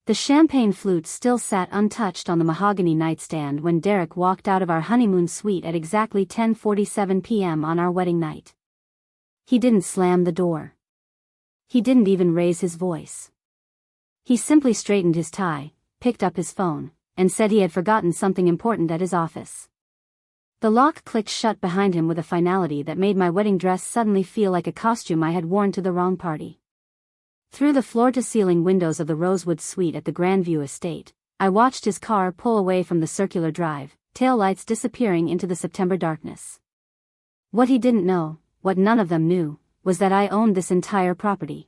The champagne flutes still sat untouched on the mahogany nightstand when Derek walked out of our honeymoon suite at exactly 10:47 p.m. on our wedding night. He didn't slam the door. He didn't even raise his voice. He simply straightened his tie, picked up his phone, and said he had forgotten something important at his office. The lock clicked shut behind him with a finality that made my wedding dress suddenly feel like a costume I had worn to the wrong party. Through the floor-to-ceiling windows of the Rosewood Suite at the Grandview Estate, I watched his car pull away from the circular drive, taillights disappearing into the September darkness. What he didn't know, what none of them knew, was that I owned this entire property.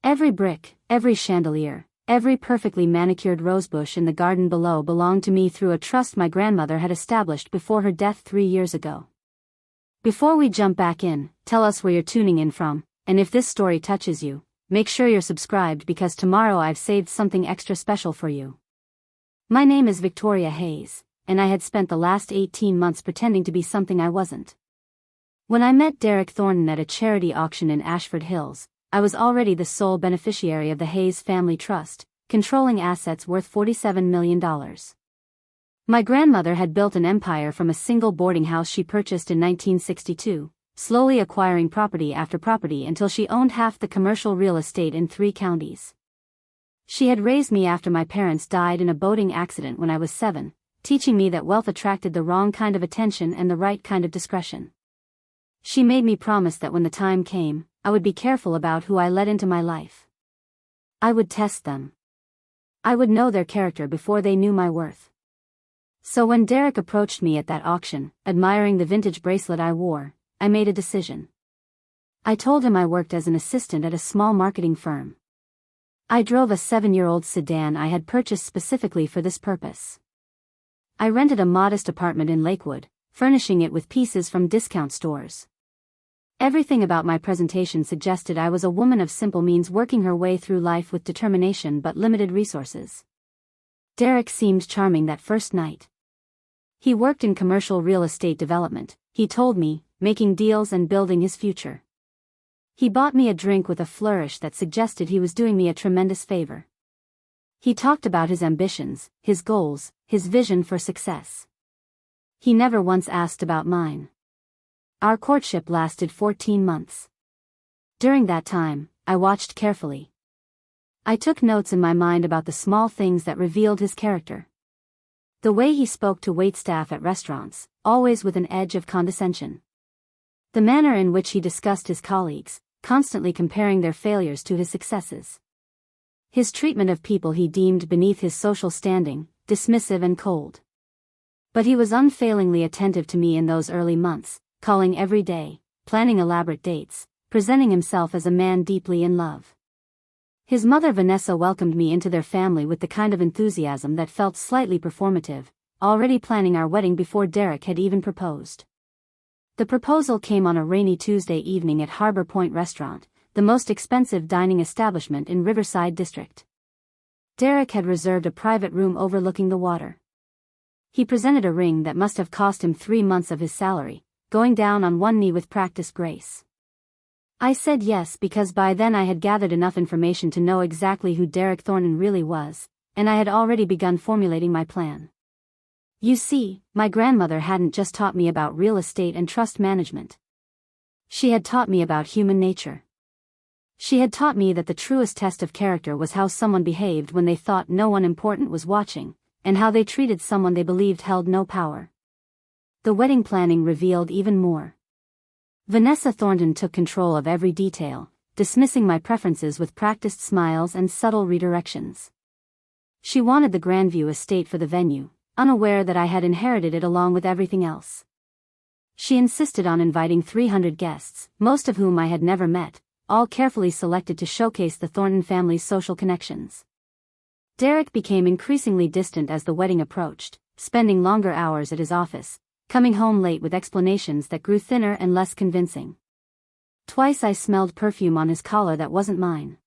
Every brick, every chandelier, every perfectly manicured rosebush in the garden below belonged to me through a trust my grandmother had established before her death 3 years ago. Before we jump back in, tell us where you're tuning in from, and if this story touches you, make sure you're subscribed because tomorrow I've saved something extra special for you. My name is Victoria Hayes, and I had spent the last 18 months pretending to be something I wasn't. When I met Derek Thornton at a charity auction in Ashford Hills, I was already the sole beneficiary of the Hayes Family Trust, controlling assets worth $47 million. My grandmother had built an empire from a single boarding house she purchased in 1962, slowly acquiring property after property until she owned half the commercial real estate in 3 counties. She had raised me after my parents died in a boating accident when I was 7, teaching me that wealth attracted the wrong kind of attention and the right kind of discretion. She made me promise that when the time came, I would be careful about who I let into my life. I would test them. I would know their character before they knew my worth. So when Derek approached me at that auction, admiring the vintage bracelet I wore, I made a decision. I told him I worked as an assistant at a small marketing firm. I drove a 7-year-old sedan I had purchased specifically for this purpose. I rented a modest apartment in Lakewood, furnishing it with pieces from discount stores. Everything about my presentation suggested I was a woman of simple means working her way through life with determination but limited resources. Derek seemed charming that first night. He worked in commercial real estate development, he told me, making deals and building his future. He bought me a drink with a flourish that suggested he was doing me a tremendous favor. He talked about his ambitions, his goals, his vision for success. He never once asked about mine. Our courtship lasted 14 months. During that time, I watched carefully. I took notes in my mind about the small things that revealed his character. The way he spoke to waitstaff at restaurants, always with an edge of condescension. The manner in which he discussed his colleagues, constantly comparing their failures to his successes. His treatment of people he deemed beneath his social standing, dismissive and cold. But he was unfailingly attentive to me in those early months, calling every day, planning elaborate dates, presenting himself as a man deeply in love. His mother Vanessa welcomed me into their family with the kind of enthusiasm that felt slightly performative, already planning our wedding before Derek had even proposed. The proposal came on a rainy Tuesday evening at Harbor Point Restaurant, the most expensive dining establishment in Riverside District. Derek had reserved a private room overlooking the water. He presented a ring that must have cost him 3 months of his salary, going down on one knee with practiced grace. I said yes because by then I had gathered enough information to know exactly who Derek Thornton really was, and I had already begun formulating my plan. You see, my grandmother hadn't just taught me about real estate and trust management. She had taught me about human nature. She had taught me that the truest test of character was how someone behaved when they thought no one important was watching, and how they treated someone they believed held no power. The wedding planning revealed even more. Vanessa Thornton took control of every detail, dismissing my preferences with practiced smiles and subtle redirections. She wanted the Grandview Estate for the venue, unaware that I had inherited it along with everything else. She insisted on inviting 300 guests, most of whom I had never met, all carefully selected to showcase the Thornton family's social connections. Derek became increasingly distant as the wedding approached, spending longer hours at his office, coming home late with explanations that grew thinner and less convincing. Twice I smelled perfume on his collar that wasn't mine.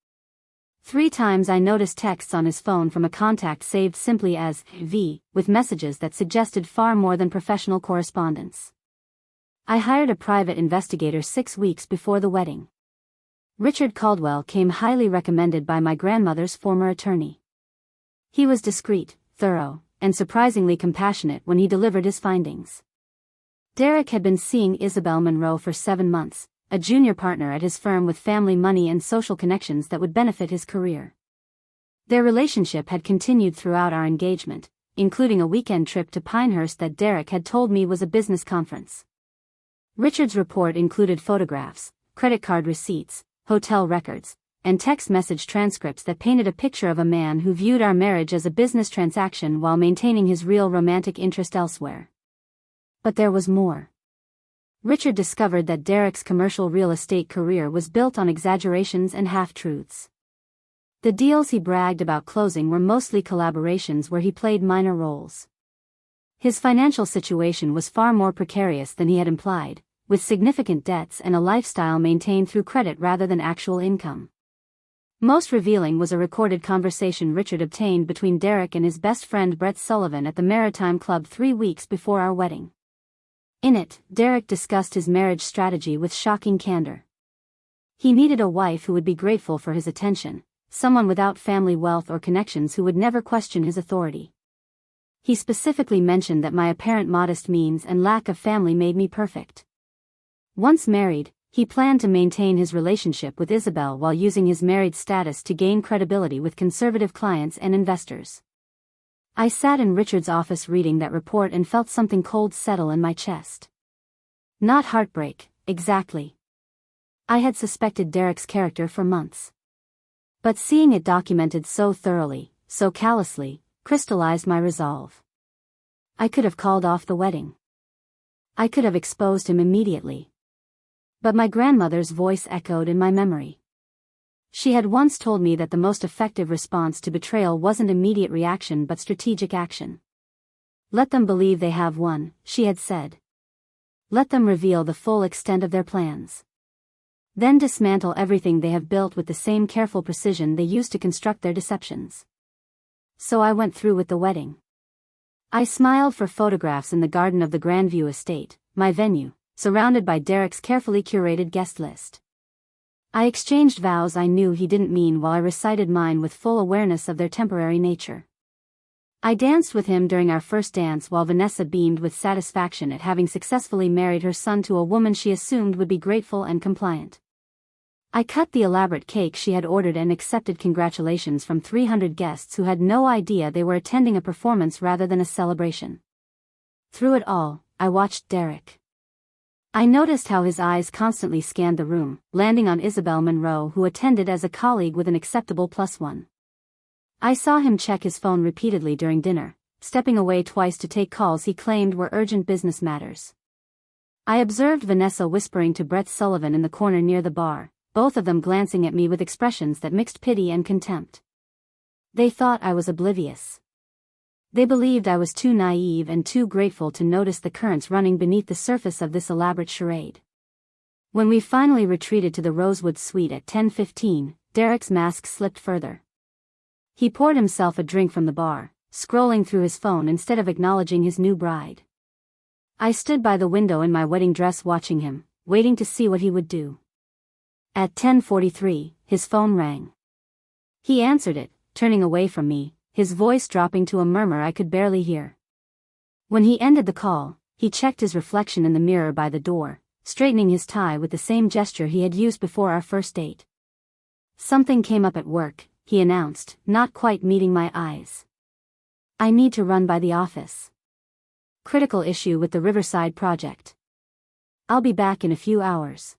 3 times I noticed texts on his phone from a contact saved simply as V, with messages that suggested far more than professional correspondence. I hired a private investigator 6 weeks before the wedding. Richard Caldwell came highly recommended by my grandmother's former attorney. He was discreet, thorough, and surprisingly compassionate when he delivered his findings. Derek had been seeing Isabel Monroe for 7 months, a junior partner at his firm with family money and social connections that would benefit his career. Their relationship had continued throughout our engagement, including a weekend trip to Pinehurst that Derek had told me was a business conference. Richard's report included photographs, credit card receipts, hotel records, and text message transcripts that painted a picture of a man who viewed our marriage as a business transaction while maintaining his real romantic interest elsewhere. But there was more. Richard discovered that Derek's commercial real estate career was built on exaggerations and half-truths. The deals he bragged about closing were mostly collaborations where he played minor roles. His financial situation was far more precarious than he had implied, with significant debts and a lifestyle maintained through credit rather than actual income. Most revealing was a recorded conversation Richard obtained between Derek and his best friend Brett Sullivan at the Maritime Club 3 weeks before our wedding. In it, Derek discussed his marriage strategy with shocking candor. He needed a wife who would be grateful for his attention, someone without family wealth or connections who would never question his authority. He specifically mentioned that my apparent modest means and lack of family made me perfect. Once married, he planned to maintain his relationship with Isabel while using his married status to gain credibility with conservative clients and investors. I sat in Richard's office reading that report and felt something cold settle in my chest. Not heartbreak, exactly. I had suspected Derek's character for months. But seeing it documented so thoroughly, so callously, crystallized my resolve. I could have called off the wedding. I could have exposed him immediately. But my grandmother's voice echoed in my memory. She had once told me that the most effective response to betrayal wasn't immediate reaction but strategic action. Let them believe they have one, she had said. Let them reveal the full extent of their plans. Then dismantle everything they have built with the same careful precision they used to construct their deceptions. So I went through with the wedding. I smiled for photographs in the garden of the Grandview Estate, my venue, surrounded by Derek's carefully curated guest list. I exchanged vows I knew he didn't mean while I recited mine with full awareness of their temporary nature. I danced with him during our first dance while Vanessa beamed with satisfaction at having successfully married her son to a woman she assumed would be grateful and compliant. I cut the elaborate cake she had ordered and accepted congratulations from 300 guests who had no idea they were attending a performance rather than a celebration. Through it all, I watched Derek. I noticed how his eyes constantly scanned the room, landing on Isabel Monroe, who attended as a colleague with an acceptable +1. I saw him check his phone repeatedly during dinner, stepping away twice to take calls he claimed were urgent business matters. I observed Vanessa whispering to Brett Sullivan in the corner near the bar, both of them glancing at me with expressions that mixed pity and contempt. They thought I was oblivious. They believed I was too naive and too grateful to notice the currents running beneath the surface of this elaborate charade. When we finally retreated to the Rosewood Suite at 10:15, Derek's mask slipped further. He poured himself a drink from the bar, scrolling through his phone instead of acknowledging his new bride. I stood by the window in my wedding dress watching him, waiting to see what he would do. At 10:43, his phone rang. He answered it, turning away from me, his voice dropping to a murmur I could barely hear. When he ended the call, he checked his reflection in the mirror by the door, straightening his tie with the same gesture he had used before our first date. Something came up at work, he announced, not quite meeting my eyes. I need to run by the office. Critical issue with the Riverside project. I'll be back in a few hours.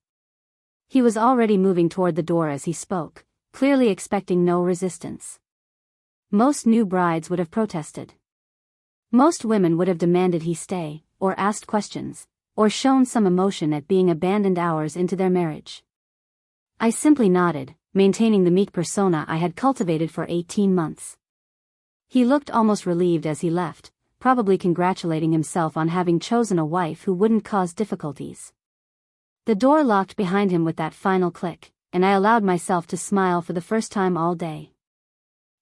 He was already moving toward the door as he spoke, clearly expecting no resistance. Most new brides would have protested. Most women would have demanded he stay, or asked questions, or shown some emotion at being abandoned hours into their marriage. I simply nodded, maintaining the meek persona I had cultivated for 18 months. He looked almost relieved as he left, probably congratulating himself on having chosen a wife who wouldn't cause difficulties. The door locked behind him with that final click, and I allowed myself to smile for the first time all day.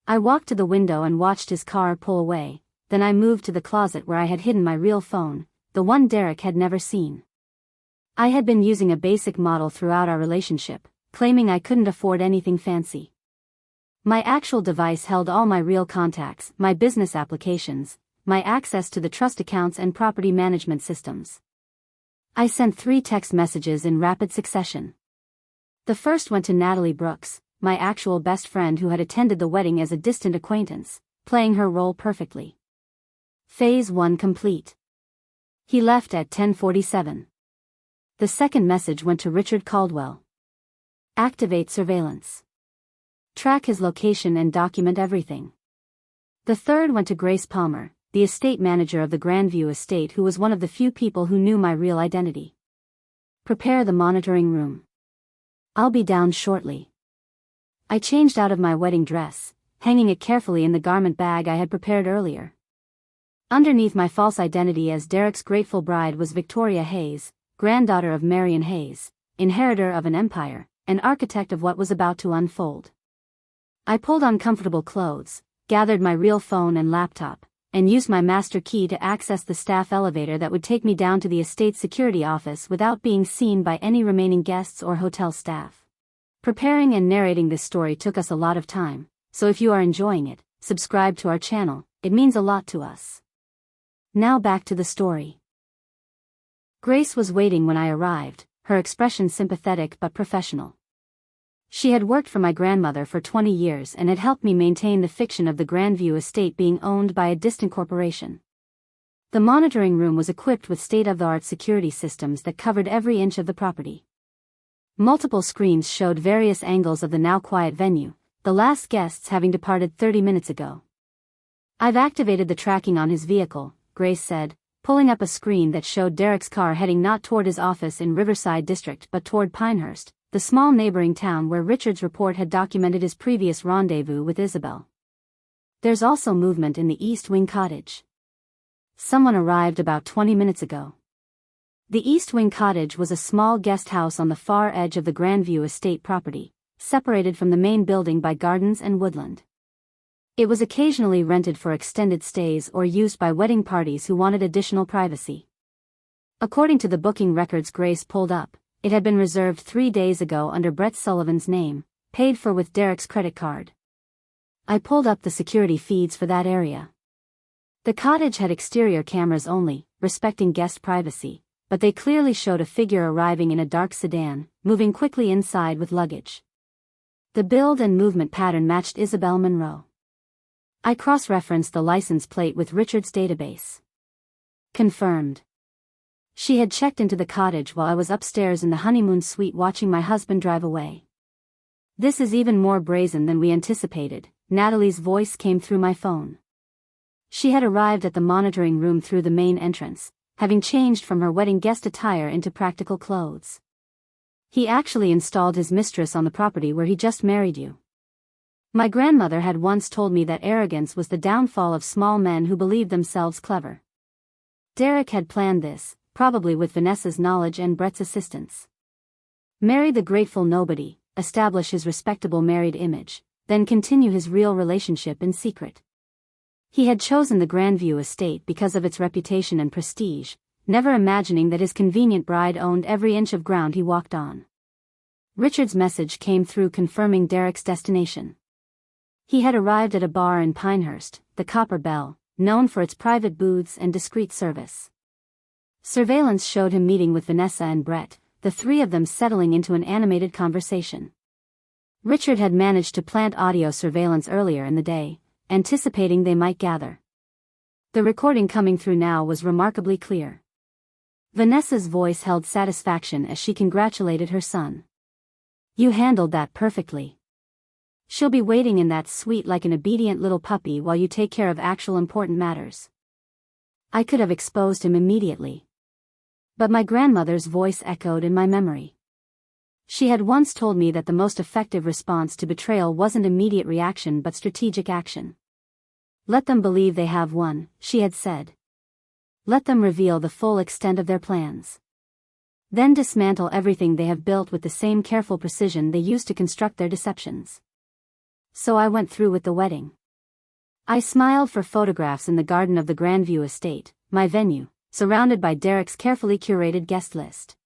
I walked to the window and watched his car pull away, then I moved to the closet where I had hidden my real phone, the one Derek had never seen. I had been using a basic model throughout our relationship, claiming I couldn't afford anything fancy. My actual device held all my real contacts, my business applications, my access to the trust accounts and property management systems. I sent 3 text messages in rapid succession. The first went to Natalie Brooks, my actual best friend who had attended the wedding as a distant acquaintance, playing her role perfectly. Phase 1 complete. He left at 10:47. The second message went to Richard Caldwell. Activate surveillance. Track his location and document everything. The third went to Grace Palmer, the estate manager of the Grandview Estate, who was one of the few people who knew my real identity. Prepare the monitoring room. I'll be down shortly. I changed out of my wedding dress, hanging it carefully in the garment bag I had prepared earlier. Underneath my false identity as Derek's grateful bride was Victoria Hayes, granddaughter of Marion Hayes, inheritor of an empire, an architect of what was about to unfold. I pulled on comfortable clothes, gathered my real phone and laptop, and used my master key to access the staff elevator that would take me down to the estate security office without being seen by any remaining guests or hotel staff. Preparing and narrating this story took us a lot of time, so if you are enjoying it, subscribe to our channel, it means a lot to us. Now back to the story. Grace was waiting when I arrived, her expression sympathetic but professional. She had worked for my grandmother for 20 years and had helped me maintain the fiction of the Grandview Estate being owned by a distant corporation. The monitoring room was equipped with state-of-the-art security systems that covered every inch of the property. Multiple screens showed various angles of the now quiet venue, the last guests having departed 30 minutes ago. I've activated the tracking on his vehicle, Grace said, pulling up a screen that showed Derek's car heading not toward his office in Riverside District but toward Pinehurst, the small neighboring town where Richard's report had documented his previous rendezvous with Isabel. There's also movement in the East Wing cottage. Someone arrived about 20 minutes ago. The East Wing cottage was a small guest house on the far edge of the Grandview Estate property, separated from the main building by gardens and woodland. It was occasionally rented for extended stays or used by wedding parties who wanted additional privacy. According to the booking records Grace pulled up, it had been reserved 3 days ago under Brett Sullivan's name, paid for with Derek's credit card. I pulled up the security feeds for that area. The cottage had exterior cameras only, respecting guest privacy, but they clearly showed a figure arriving in a dark sedan, moving quickly inside with luggage. The build and movement pattern matched Isabel Monroe. I cross-referenced the license plate with Richard's database. Confirmed. She had checked into the cottage while I was upstairs in the honeymoon suite watching my husband drive away. This is even more brazen than we anticipated, Natalie's voice came through my phone. She had arrived at the monitoring room through the main entrance, having changed from her wedding guest attire into practical clothes. He actually installed his mistress on the property where he just married you. My grandmother had once told me that arrogance was the downfall of small men who believed themselves clever. Derek had planned this, probably with Vanessa's knowledge and Brett's assistance. Marry the grateful nobody, establish his respectable married image, then continue his real relationship in secret. He had chosen the Grandview Estate because of its reputation and prestige, never imagining that his convenient bride owned every inch of ground he walked on. Richard's message came through confirming Derek's destination. He had arrived at a bar in Pinehurst, the Copper Bell, known for its private booths and discreet service. Surveillance showed him meeting with Vanessa and Brett, the 3 of them settling into an animated conversation. Richard had managed to plant audio surveillance earlier in the day, anticipating they might gather. The recording coming through now was remarkably clear. Vanessa's voice held satisfaction as she congratulated her son. "You handled that perfectly. She'll be waiting in that suite like an obedient little puppy while you take care of actual important matters." I could have exposed him immediately. But my grandmother's voice echoed in my memory. She had once told me that the most effective response to betrayal wasn't immediate reaction but strategic action. "Let them believe they have one," she had said. "Let them reveal the full extent of their plans. Then dismantle everything they have built with the same careful precision they used to construct their deceptions." So I went through with the wedding. I smiled for photographs in the garden of the Grandview Estate, my venue, surrounded by Derek's carefully curated guest list.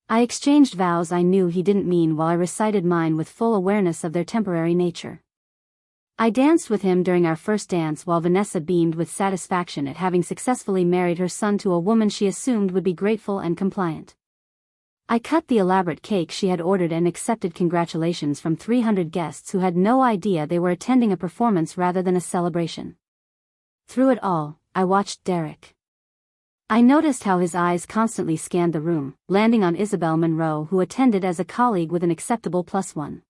I exchanged vows I knew he didn't mean while I recited mine with full awareness of their temporary nature. I danced with him during our first dance while Vanessa beamed with satisfaction at having successfully married her son to a woman she assumed would be grateful and compliant. I cut the elaborate cake she had ordered and accepted congratulations from 300 guests who had no idea they were attending a performance rather than a celebration. Through it all, I watched Derek. I noticed how his eyes constantly scanned the room, landing on Isabel Monroe, who attended as a colleague with an acceptable +1.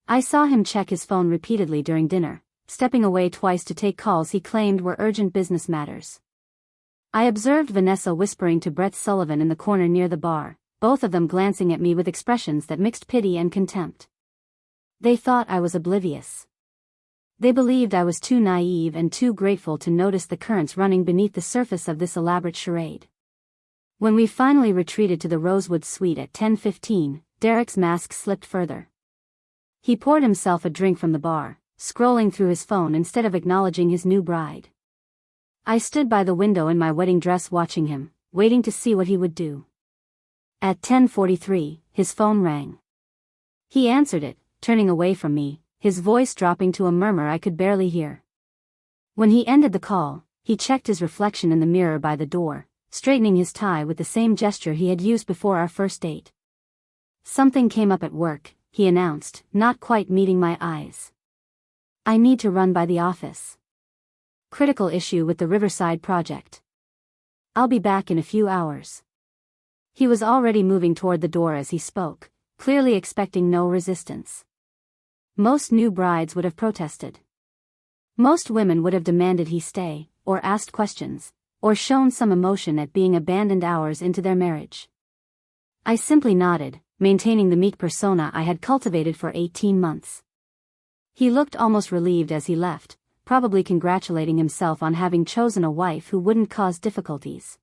I saw him check his phone repeatedly during dinner, stepping away twice to take calls he claimed were urgent business matters. I observed Vanessa whispering to Brett Sullivan in the corner near the bar, both of them glancing at me with expressions that mixed pity and contempt. They thought I was oblivious. They believed I was too naive and too grateful to notice the currents running beneath the surface of this elaborate charade. When we finally retreated to the Rosewood Suite at 10:15, Derek's mask slipped further. He poured himself a drink from the bar, scrolling through his phone instead of acknowledging his new bride. I stood by the window in my wedding dress watching him, waiting to see what he would do. At 10:43, his phone rang. He answered it, turning away from me, his voice dropping to a murmur I could barely hear. When he ended the call, he checked his reflection in the mirror by the door, straightening his tie with the same gesture he had used before our first date. "Something came up at work," he announced, not quite meeting my eyes. "I need to run by the office. Critical issue with the Riverside project. I'll be back in a few hours." He was already moving toward the door as he spoke, clearly expecting no resistance. Most new brides would have protested. Most women would have demanded he stay, or asked questions, or shown some emotion at being abandoned hours into their marriage. I simply nodded, maintaining the meek persona I had cultivated for 18 months. He looked almost relieved as he left, probably congratulating himself on having chosen a wife who wouldn't cause difficulties.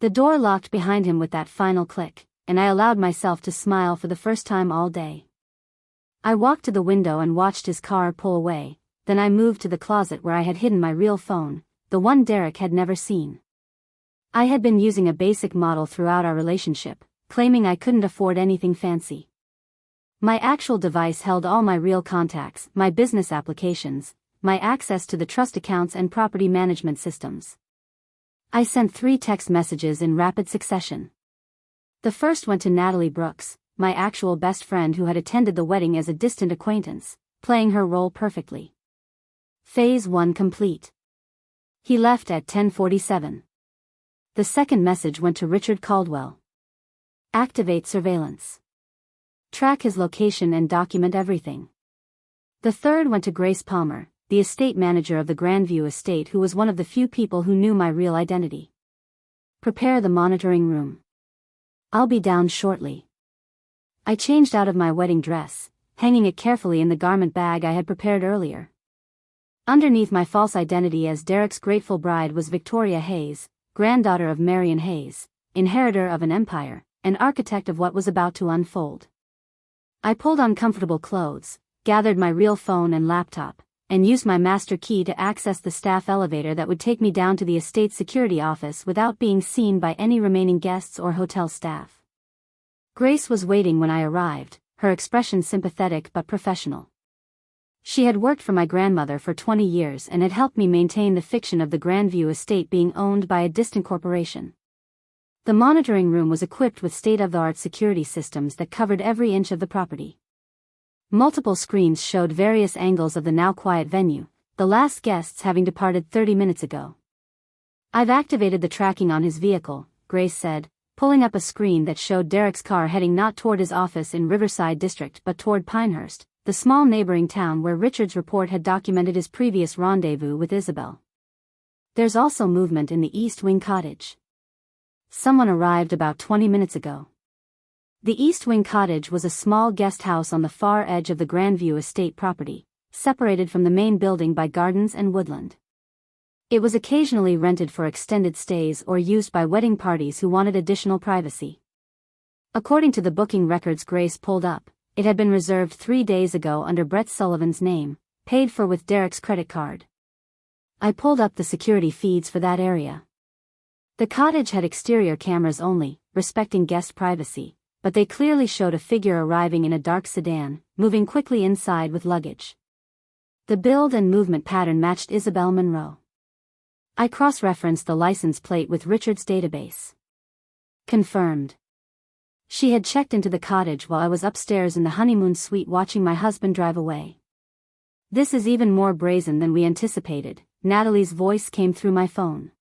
The door locked behind him with that final click, and I allowed myself to smile for the first time all day. I walked to the window and watched his car pull away, then I moved to the closet where I had hidden my real phone, the one Derek had never seen. I had been using a basic model throughout our relationship, claiming I couldn't afford anything fancy. My actual device held all my real contacts, my business applications, my access to the trust accounts and property management systems. I sent 3 text messages in rapid succession. The first went to Natalie Brooks, my actual best friend who had attended the wedding as a distant acquaintance, playing her role perfectly. Phase 1 complete. He left at 10:47. The second message went to Richard Caldwell. Activate surveillance. Track his location and document everything. The third went to Grace Palmer, the estate manager of the Grandview Estate, who was one of the few people who knew my real identity. Prepare the monitoring room. I'll be down shortly. I changed out of my wedding dress, hanging it carefully in the garment bag I had prepared earlier. Underneath my false identity as Derek's grateful bride was Victoria Hayes, granddaughter of Marion Hayes, inheritor of an empire, and architect of what was about to unfold. I pulled on comfortable clothes, gathered my real phone and laptop, and used my master key to access the staff elevator that would take me down to the estate's security office without being seen by any remaining guests or hotel staff. Grace was waiting when I arrived, her expression sympathetic but professional. She had worked for my grandmother for 20 years and had helped me maintain the fiction of the Grandview Estate being owned by a distant corporation. The monitoring room was equipped with state-of-the-art security systems that covered every inch of the property. Multiple screens showed various angles of the now quiet venue, the last guests having departed 30 minutes ago. "I've activated the tracking on his vehicle," Grace said, pulling up a screen that showed Derek's car heading not toward his office in Riverside District but toward Pinehurst, the small neighboring town where Richard's report had documented his previous rendezvous with Isabel. "There's also movement in the East Wing cottage. Someone arrived about 20 minutes ago." The East Wing cottage was a small guest house on the far edge of the Grandview Estate property, separated from the main building by gardens and woodland. It was occasionally rented for extended stays or used by wedding parties who wanted additional privacy. According to the booking records Grace pulled up, it had been reserved 3 days ago under Brett Sullivan's name, paid for with Derek's credit card. I pulled up the security feeds for that area. The cottage had exterior cameras only, respecting guest privacy, but they clearly showed a figure arriving in a dark sedan, moving quickly inside with luggage. The build and movement pattern matched Isabel Monroe. I cross-referenced the license plate with Richard's database. Confirmed. She had checked into the cottage while I was upstairs in the honeymoon suite watching my husband drive away. This is even more brazen than we anticipated, Natalie's voice came through my phone.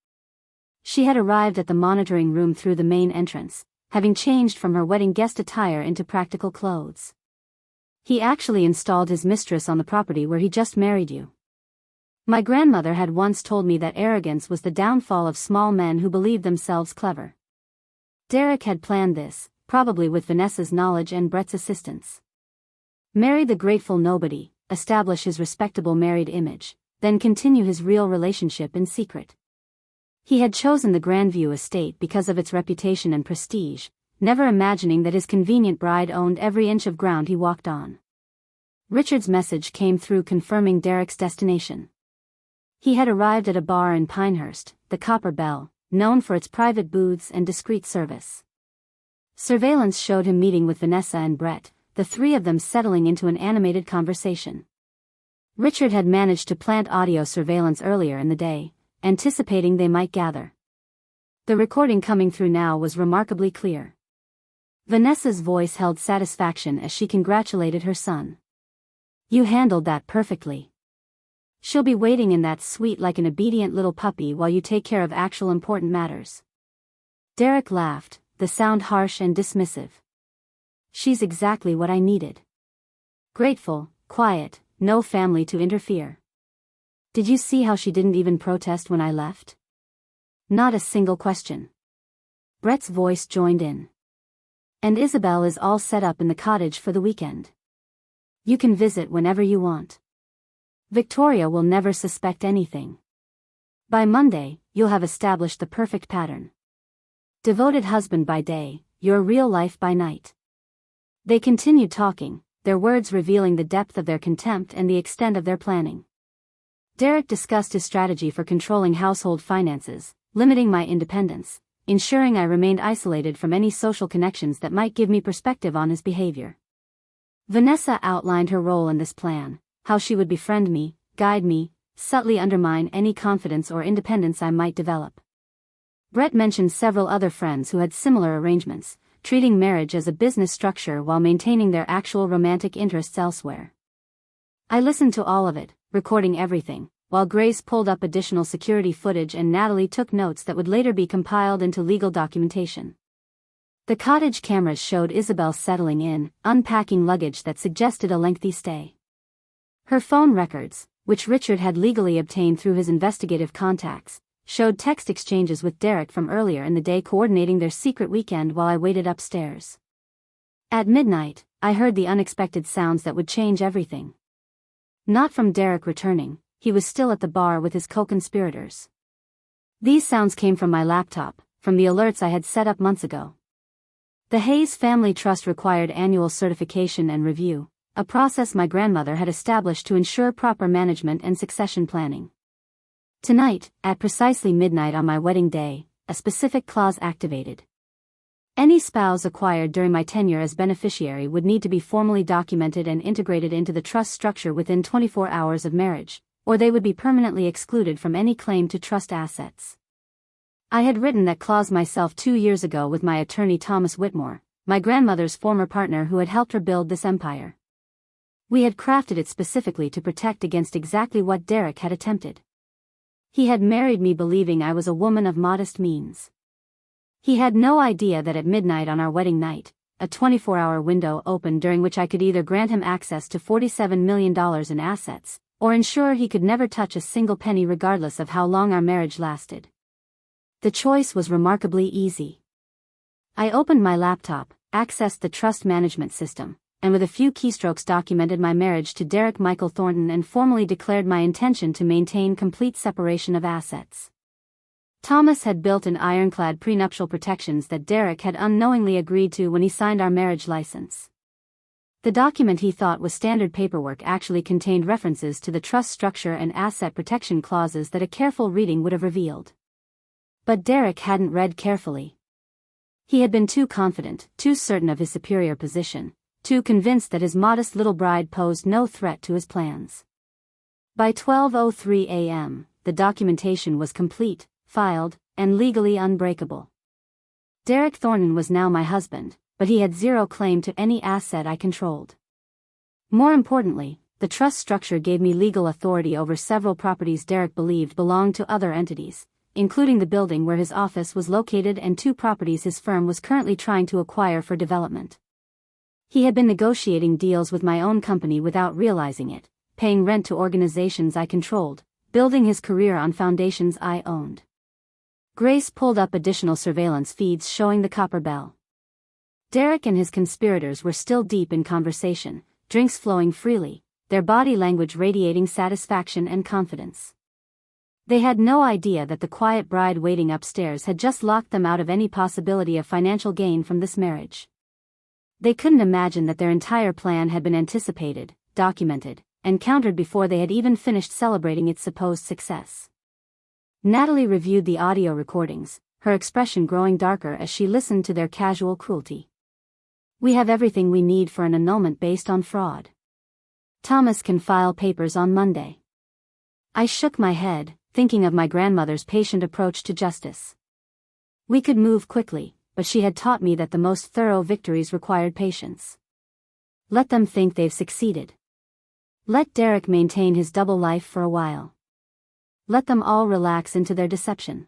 She had arrived at the monitoring room through the main entrance, having changed from her wedding guest attire into practical clothes. He actually installed his mistress on the property where he just married you. My grandmother had once told me that arrogance was the downfall of small men who believed themselves clever. Derek had planned this, probably with Vanessa's knowledge and Brett's assistance. Marry the grateful nobody, establish his respectable married image, then continue his real relationship in secret. He had chosen the Grandview Estate because of its reputation and prestige, never imagining that his convenient bride owned every inch of ground he walked on. Richard's message came through confirming Derek's destination. He had arrived at a bar in Pinehurst, the Copper Bell, known for its private booths and discreet service. Surveillance showed him meeting with Vanessa and Brett, the three of them settling into an animated conversation. Richard had managed to plant audio surveillance earlier in the day, anticipating they might gather. The recording coming through now was remarkably clear. Vanessa's voice held satisfaction as she congratulated her son. "You handled that perfectly. She'll be waiting in that suite like an obedient little puppy while you take care of actual important matters." Derek laughed, the sound harsh and dismissive. "She's exactly what I needed. Grateful, quiet, no family to interfere. Did you see how she didn't even protest when I left? Not a single question." Brett's voice joined in. "And Isabel is all set up in the cottage for the weekend. You can visit whenever you want. Victoria will never suspect anything. By Monday, you'll have established the perfect pattern. Devoted husband by day, your real life by night." They continued talking, their words revealing the depth of their contempt and the extent of their planning. Derek discussed his strategy for controlling household finances, limiting my independence, ensuring I remained isolated from any social connections that might give me perspective on his behavior. Vanessa outlined her role in this plan, how she would befriend me, guide me, subtly undermine any confidence or independence I might develop. Brett mentioned several other friends who had similar arrangements, treating marriage as a business structure while maintaining their actual romantic interests elsewhere. I listened to all of it, recording everything, while Grace pulled up additional security footage and Natalie took notes that would later be compiled into legal documentation. The cottage cameras showed Isabel settling in, unpacking luggage that suggested a lengthy stay. Her phone records, which Richard had legally obtained through his investigative contacts, showed text exchanges with Derek from earlier in the day coordinating their secret weekend while I waited upstairs. At midnight, I heard the unexpected sounds that would change everything. Not from Derek returning, he was still at the bar with his co-conspirators. These sounds came from my laptop, from the alerts I had set up months ago. The Hayes Family Trust required annual certification and review, a process my grandmother had established to ensure proper management and succession planning. Tonight, at precisely midnight on my wedding day, a specific clause activated. Any spouse acquired during my tenure as beneficiary would need to be formally documented and integrated into the trust structure within 24 hours of marriage, or they would be permanently excluded from any claim to trust assets. I had written that clause myself 2 years ago with my attorney Thomas Whitmore, my grandmother's former partner who had helped her build this empire. We had crafted it specifically to protect against exactly what Derek had attempted. He had married me believing I was a woman of modest means. He had no idea that at midnight on our wedding night, a 24-hour window opened during which I could either grant him access to $47 million in assets, or ensure he could never touch a single penny regardless of how long our marriage lasted. The choice was remarkably easy. I opened my laptop, accessed the trust management system, and with a few keystrokes documented my marriage to Derek Michael Thornton and formally declared my intention to maintain complete separation of assets. Thomas had built in ironclad prenuptial protections that Derek had unknowingly agreed to when he signed our marriage license. The document he thought was standard paperwork actually contained references to the trust structure and asset protection clauses that a careful reading would have revealed. But Derek hadn't read carefully. He had been too confident, too certain of his superior position, too convinced that his modest little bride posed no threat to his plans. By 12:03 a.m., the documentation was complete, filed, and legally unbreakable. Derek Thornton was now my husband, but he had zero claim to any asset I controlled. More importantly, the trust structure gave me legal authority over several properties Derek believed belonged to other entities, including the building where his office was located and 2 properties his firm was currently trying to acquire for development. He had been negotiating deals with my own company without realizing it, paying rent to organizations I controlled, building his career on foundations I owned. Grace pulled up additional surveillance feeds showing the copper bell. Derek and his conspirators were still deep in conversation, drinks flowing freely, their body language radiating satisfaction and confidence. They had no idea that the quiet bride waiting upstairs had just locked them out of any possibility of financial gain from this marriage. They couldn't imagine that their entire plan had been anticipated, documented, and countered before they had even finished celebrating its supposed success. Natalie reviewed the audio recordings, her expression growing darker as she listened to their casual cruelty. "We have everything we need for an annulment based on fraud. Thomas can file papers on Monday." I shook my head, thinking of my grandmother's patient approach to justice. We could move quickly, but she had taught me that the most thorough victories required patience. Let them think they've succeeded. Let Derek maintain his double life for a while. Let them all relax into their deception.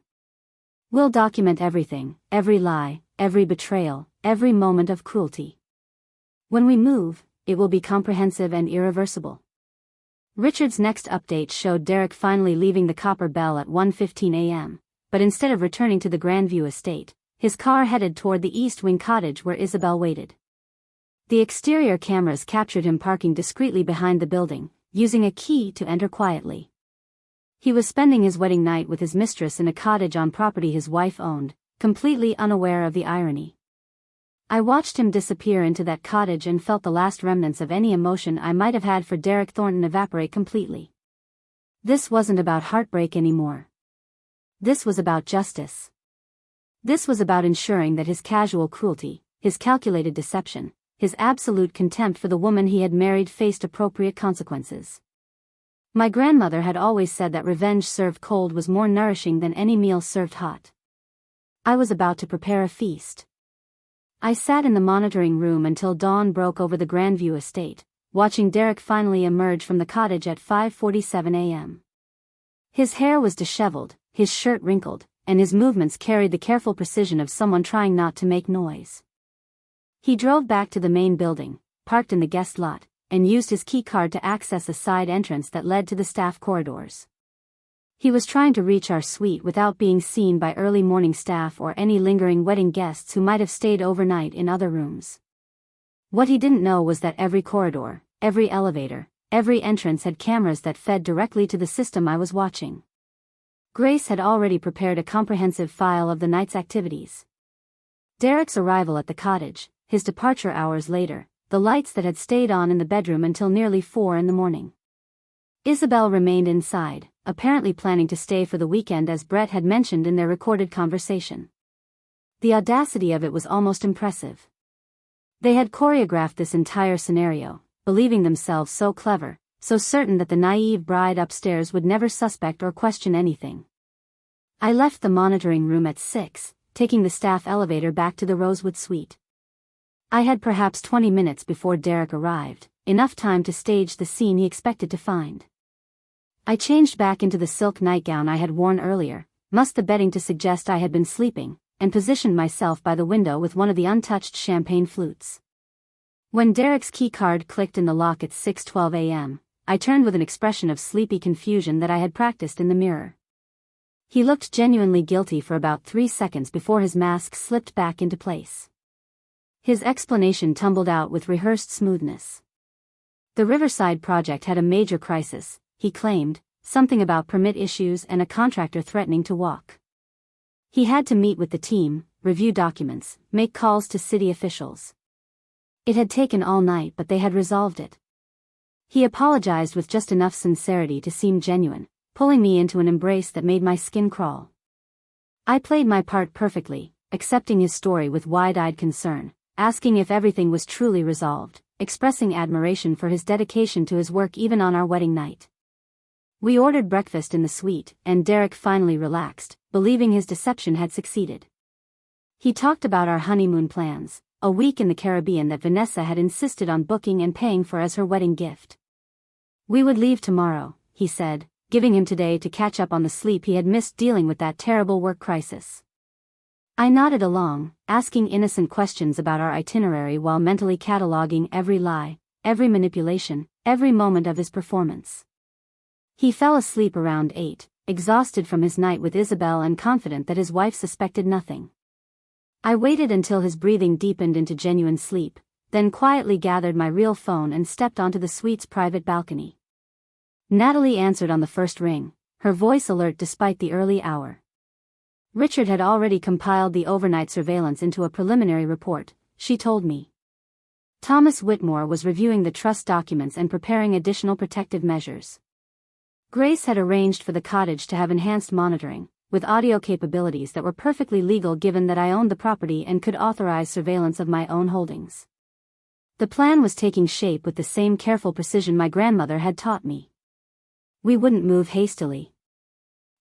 We'll document everything, every lie, every betrayal, every moment of cruelty. When we move, it will be comprehensive and irreversible. Richard's next update showed Derek finally leaving the Copper Bell at 1:15 a.m., but instead of returning to the Grandview Estate, his car headed toward the East Wing cottage where Isabel waited. The exterior cameras captured him parking discreetly behind the building, using a key to enter quietly. He was spending his wedding night with his mistress in a cottage on property his wife owned, completely unaware of the irony. I watched him disappear into that cottage and felt the last remnants of any emotion I might have had for Derek Thornton evaporate completely. This wasn't about heartbreak anymore. This was about justice. This was about ensuring that his casual cruelty, his calculated deception, his absolute contempt for the woman he had married faced appropriate consequences. My grandmother had always said that revenge served cold was more nourishing than any meal served hot. I was about to prepare a feast. I sat in the monitoring room until dawn broke over the Grandview Estate, watching Derek finally emerge from the cottage at 5:47 a.m. His hair was disheveled, his shirt wrinkled, and his movements carried the careful precision of someone trying not to make noise. He drove back to the main building, parked in the guest lot, and used his key card to access a side entrance that led to the staff corridors. He was trying to reach our suite without being seen by early morning staff or any lingering wedding guests who might have stayed overnight in other rooms. What he didn't know was that every corridor, every elevator, every entrance had cameras that fed directly to the system I was watching. Grace had already prepared a comprehensive file of the night's activities. Derek's arrival at the cottage, his departure hours later, the lights that had stayed on in the bedroom until nearly 4 in the morning. Isabel remained inside, apparently planning to stay for the weekend as Brett had mentioned in their recorded conversation. The audacity of it was almost impressive. They had choreographed this entire scenario, believing themselves so clever, so certain that the naive bride upstairs would never suspect or question anything. I left the monitoring room at 6, taking the staff elevator back to the Rosewood Suite. I had perhaps 20 minutes before Derek arrived, enough time to stage the scene he expected to find. I changed back into the silk nightgown I had worn earlier, mussed the bedding to suggest I had been sleeping, and positioned myself by the window with one of the untouched champagne flutes. When Derek's keycard clicked in the lock at 6:12 a.m., I turned with an expression of sleepy confusion that I had practiced in the mirror. He looked genuinely guilty for about 3 seconds before his mask slipped back into place. His explanation tumbled out with rehearsed smoothness. The Riverside project had a major crisis, he claimed, something about permit issues and a contractor threatening to walk. He had to meet with the team, review documents, make calls to city officials. It had taken all night, but they had resolved it. He apologized with just enough sincerity to seem genuine, pulling me into an embrace that made my skin crawl. I played my part perfectly, accepting his story with wide-eyed concern, asking if everything was truly resolved, expressing admiration for his dedication to his work even on our wedding night. We ordered breakfast in the suite, and Derek finally relaxed, believing his deception had succeeded. He talked about our honeymoon plans, a week in the Caribbean that Vanessa had insisted on booking and paying for as her wedding gift. We would leave tomorrow, he said, giving him today to catch up on the sleep he had missed dealing with that terrible work crisis. I nodded along, asking innocent questions about our itinerary while mentally cataloging every lie, every manipulation, every moment of his performance. He fell asleep around 8, exhausted from his night with Isabel and confident that his wife suspected nothing. I waited until his breathing deepened into genuine sleep, then quietly gathered my real phone and stepped onto the suite's private balcony. Natalie answered on the first ring, her voice alert despite the early hour. Richard had already compiled the overnight surveillance into a preliminary report, she told me. Thomas Whitmore was reviewing the trust documents and preparing additional protective measures. Grace had arranged for the cottage to have enhanced monitoring, with audio capabilities that were perfectly legal given that I owned the property and could authorize surveillance of my own holdings. The plan was taking shape with the same careful precision my grandmother had taught me. We wouldn't move hastily.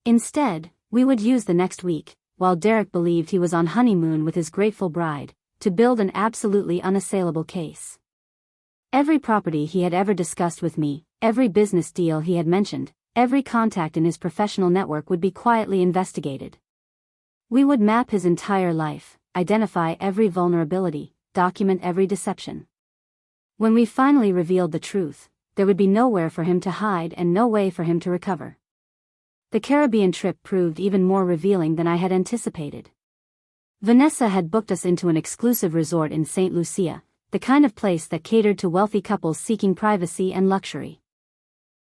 Instead, we would use the next week, while Derek believed he was on honeymoon with his grateful bride, to build an absolutely unassailable case. Every property he had ever discussed with me, every business deal he had mentioned, every contact in his professional network would be quietly investigated. We would map his entire life, identify every vulnerability, document every deception. When we finally revealed the truth, there would be nowhere for him to hide and no way for him to recover. The Caribbean trip proved even more revealing than I had anticipated. Vanessa had booked us into an exclusive resort in St. Lucia, the kind of place that catered to wealthy couples seeking privacy and luxury.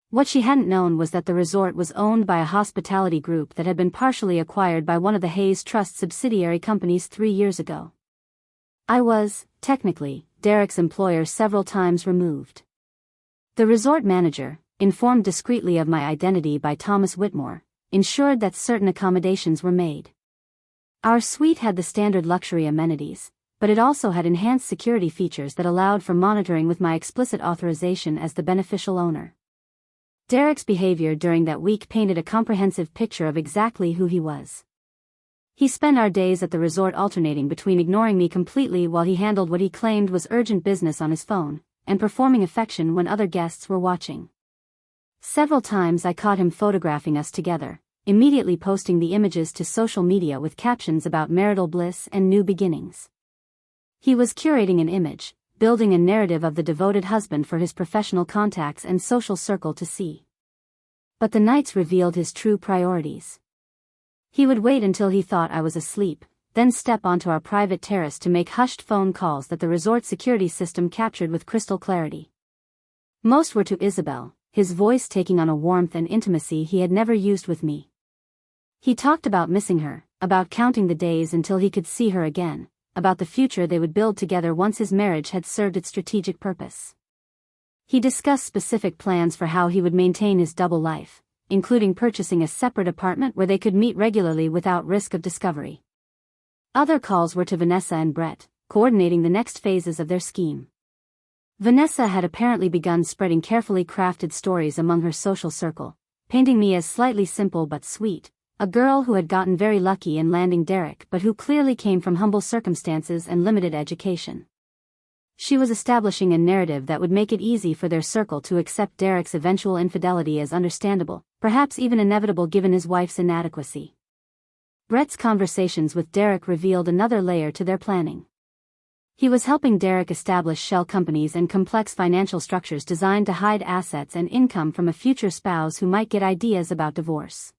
What she hadn't known was that the resort was owned by a hospitality group that had been partially acquired by one of the Hayes Trust subsidiary companies 3 years ago. I was, technically, Derek's employer several times removed. The resort manager, informed discreetly of my identity by Thomas Whitmore, ensured that certain accommodations were made. Our suite had the standard luxury amenities, but it also had enhanced security features that allowed for monitoring with my explicit authorization as the beneficial owner. Derek's behavior during that week painted a comprehensive picture of exactly who he was. He spent our days at the resort alternating between ignoring me completely while he handled what he claimed was urgent business on his phone, and performing affection when other guests were watching. Several times I caught him photographing us together, immediately posting the images to social media with captions about marital bliss and new beginnings. He was curating an image, building a narrative of the devoted husband for his professional contacts and social circle to see. But the nights revealed his true priorities. He would wait until he thought I was asleep, then step onto our private terrace to make hushed phone calls that the resort security system captured with crystal clarity. Most were to Isabel, his voice taking on a warmth and intimacy he had never used with me. He talked about missing her, about counting the days until he could see her again, about the future they would build together once his marriage had served its strategic purpose. He discussed specific plans for how he would maintain his double life, including purchasing a separate apartment where they could meet regularly without risk of discovery. Other calls were to Vanessa and Brett, coordinating the next phases of their scheme. Vanessa had apparently begun spreading carefully crafted stories among her social circle, painting me as slightly simple but sweet, a girl who had gotten very lucky in landing Derek but who clearly came from humble circumstances and limited education. She was establishing a narrative that would make it easy for their circle to accept Derek's eventual infidelity as understandable, perhaps even inevitable given his wife's inadequacy. Brett's conversations with Derek revealed another layer to their planning. He was helping Derek establish shell companies and complex financial structures designed to hide assets and income from a future spouse who might get ideas about divorce.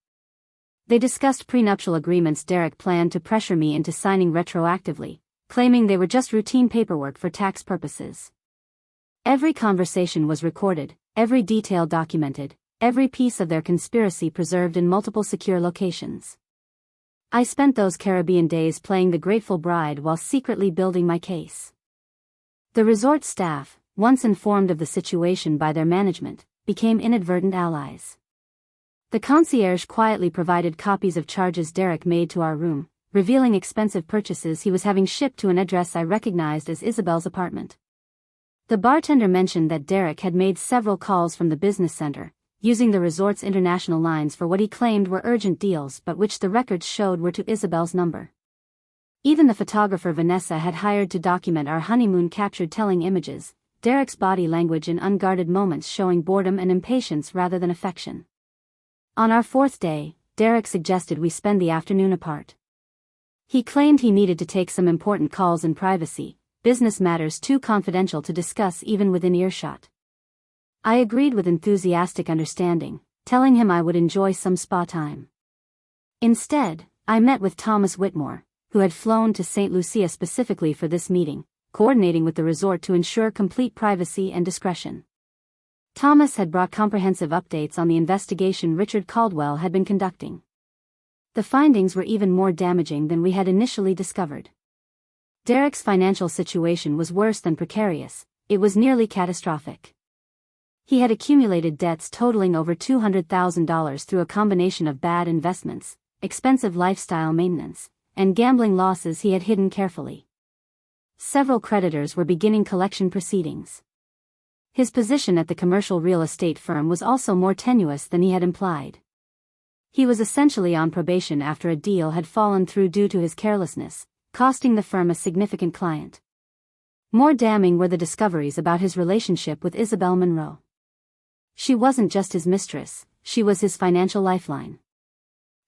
They discussed prenuptial agreements Derek planned to pressure me into signing retroactively, claiming they were just routine paperwork for tax purposes. Every conversation was recorded, every detail documented, every piece of their conspiracy preserved in multiple secure locations. I spent those Caribbean days playing the grateful bride while secretly building my case. The resort staff, once informed of the situation by their management, became inadvertent allies. The concierge quietly provided copies of charges Derek made to our room, revealing expensive purchases he was having shipped to an address I recognized as Isabel's apartment. The bartender mentioned that Derek had made several calls from the business center, using the resort's international lines for what he claimed were urgent deals but which the records showed were to Isabel's number. Even the photographer Vanessa had hired to document our honeymoon captured telling images, Derek's body language in unguarded moments showing boredom and impatience rather than affection. On our fourth day, Derek suggested we spend the afternoon apart. He claimed he needed to take some important calls in privacy, business matters too confidential to discuss even within earshot. I agreed with enthusiastic understanding, telling him I would enjoy some spa time. Instead, I met with Thomas Whitmore, who had flown to St. Lucia specifically for this meeting, coordinating with the resort to ensure complete privacy and discretion. Thomas had brought comprehensive updates on the investigation Richard Caldwell had been conducting. The findings were even more damaging than we had initially discovered. Derek's financial situation was worse than precarious, it was nearly catastrophic. He had accumulated debts totaling over $200,000 through a combination of bad investments, expensive lifestyle maintenance, and gambling losses he had hidden carefully. Several creditors were beginning collection proceedings. His position at the commercial real estate firm was also more tenuous than he had implied. He was essentially on probation after a deal had fallen through due to his carelessness, costing the firm a significant client. More damning were the discoveries about his relationship with Isabel Monroe. She wasn't just his mistress, she was his financial lifeline.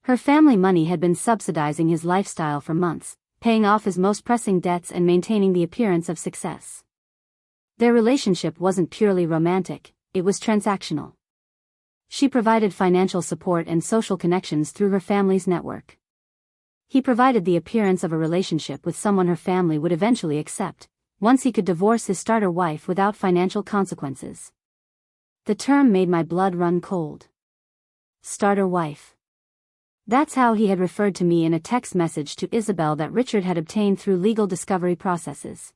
Her family money had been subsidizing his lifestyle for months, paying off his most pressing debts and maintaining the appearance of success. Their relationship wasn't purely romantic, it was transactional. She provided financial support and social connections through her family's network. He provided the appearance of a relationship with someone her family would eventually accept, once he could divorce his starter wife without financial consequences. The term made my blood run cold. Starter wife. That's how he had referred to me in a text message to Isabel that Richard had obtained through legal discovery processes.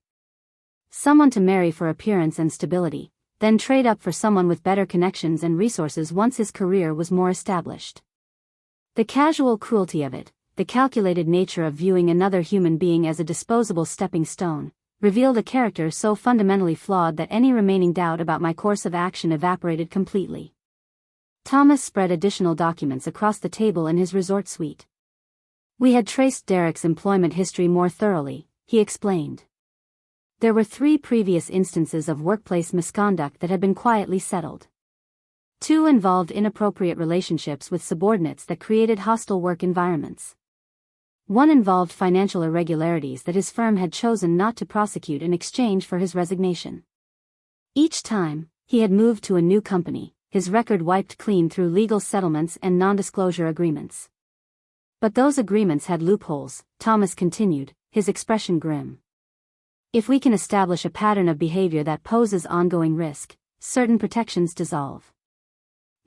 Someone to marry for appearance and stability, then trade up for someone with better connections and resources once his career was more established. The casual cruelty of it, the calculated nature of viewing another human being as a disposable stepping stone, revealed a character so fundamentally flawed that any remaining doubt about my course of action evaporated completely. Thomas spread additional documents across the table in his resort suite. We had traced Derek's employment history more thoroughly, he explained. There were 3 previous instances of workplace misconduct that had been quietly settled. 2 involved inappropriate relationships with subordinates that created hostile work environments. 1 involved financial irregularities that his firm had chosen not to prosecute in exchange for his resignation. Each time, he had moved to a new company, his record wiped clean through legal settlements and non-disclosure agreements. But those agreements had loopholes, Thomas continued, his expression grim. If we can establish a pattern of behavior that poses ongoing risk, certain protections dissolve.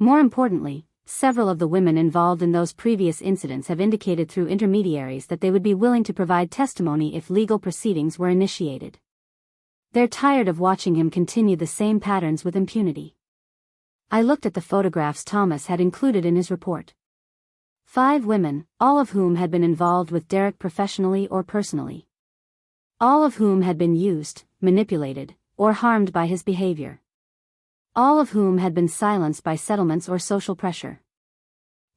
More importantly, several of the women involved in those previous incidents have indicated through intermediaries that they would be willing to provide testimony if legal proceedings were initiated. They're tired of watching him continue the same patterns with impunity. I looked at the photographs Thomas had included in his report. 5 women, all of whom had been involved with Derek professionally or personally. All of whom had been used, manipulated, or harmed by his behavior. All of whom had been silenced by settlements or social pressure.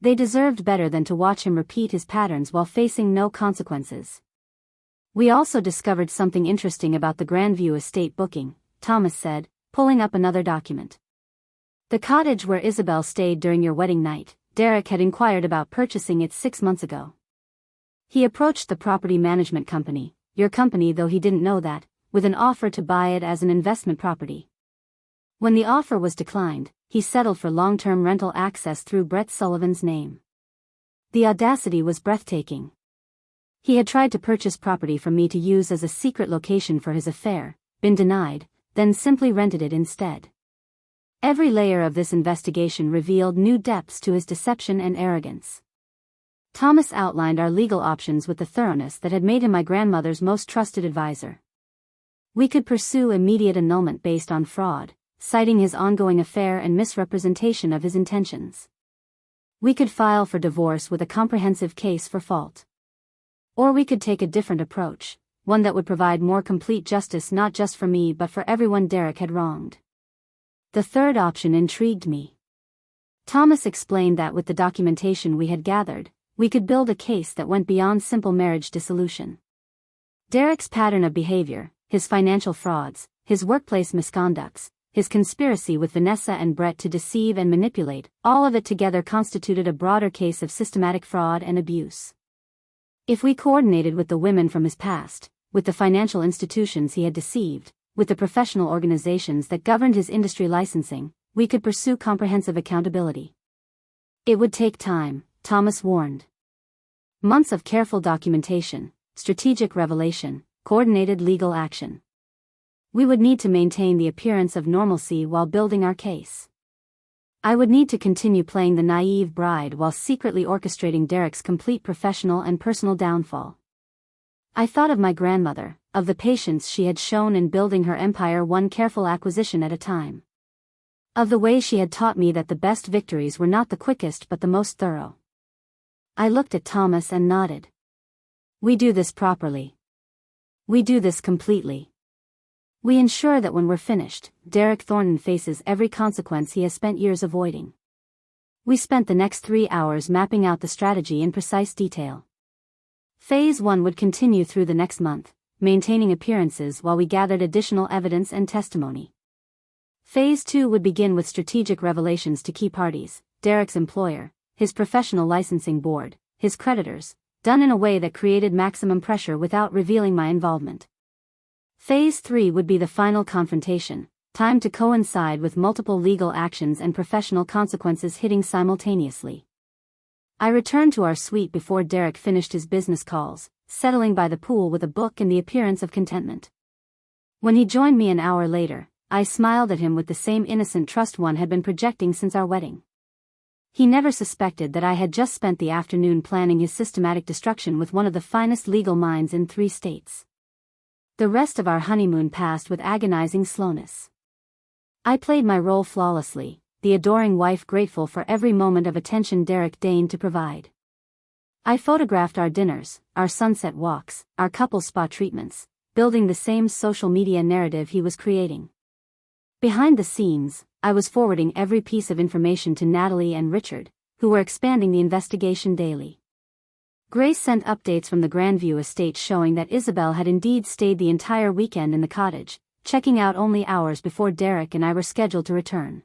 They deserved better than to watch him repeat his patterns while facing no consequences. We also discovered something interesting about the Grandview Estate booking, Thomas said, pulling up another document. The cottage where Isabel stayed during your wedding night, Derek had inquired about purchasing it 6 months ago. He approached the property management company, your company though he didn't know that, with an offer to buy it as an investment property. When the offer was declined, he settled for long-term rental access through Brett Sullivan's name. The audacity was breathtaking. He had tried to purchase property from me to use as a secret location for his affair, been denied, then simply rented it instead. Every layer of this investigation revealed new depths to his deception and arrogance. Thomas outlined our legal options with the thoroughness that had made him my grandmother's most trusted advisor. We could pursue immediate annulment based on fraud, citing his ongoing affair and misrepresentation of his intentions. We could file for divorce with a comprehensive case for fault. Or we could take a different approach, one that would provide more complete justice not just for me but for everyone Derek had wronged. The third option intrigued me. Thomas explained that with the documentation we had gathered, we could build a case that went beyond simple marriage dissolution. Derek's pattern of behavior, his financial frauds, his workplace misconducts, his conspiracy with Vanessa and Brett to deceive and manipulate, all of it together constituted a broader case of systematic fraud and abuse. If we coordinated with the women from his past, with the financial institutions he had deceived, with the professional organizations that governed his industry licensing, we could pursue comprehensive accountability. It would take time, Thomas warned. Months of careful documentation, strategic revelation, coordinated legal action. We would need to maintain the appearance of normalcy while building our case. I would need to continue playing the naive bride while secretly orchestrating Derek's complete professional and personal downfall. I thought of my grandmother, of the patience she had shown in building her empire one careful acquisition at a time. Of the way she had taught me that the best victories were not the quickest but the most thorough. I looked at Thomas and nodded. We do this properly. We do this completely. We ensure that when we're finished, Derek Thornton faces every consequence he has spent years avoiding. We spent the next 3 hours mapping out the strategy in precise detail. Phase 1 would continue through the next month, maintaining appearances while we gathered additional evidence and testimony. Phase 2 would begin with strategic revelations to key parties, Derek's employer, his professional licensing board, his creditors, done in a way that created maximum pressure without revealing my involvement. Phase 3 would be the final confrontation, timed to coincide with multiple legal actions and professional consequences hitting simultaneously. I returned to our suite before Derek finished his business calls, settling by the pool with a book and the appearance of contentment. When he joined me an hour later, I smiled at him with the same innocent trust one had been projecting since our wedding. He never suspected that I had just spent the afternoon planning his systematic destruction with one of the finest legal minds in 3 states. The rest of our honeymoon passed with agonizing slowness. I played my role flawlessly, the adoring wife grateful for every moment of attention Derek deigned to provide. I photographed our dinners, our sunset walks, our couple spa treatments, building the same social media narrative he was creating. Behind the scenes, I was forwarding every piece of information to Natalie and Richard, who were expanding the investigation daily. Grace sent updates from the Grandview Estate showing that Isabel had indeed stayed the entire weekend in the cottage, checking out only hours before Derek and I were scheduled to return.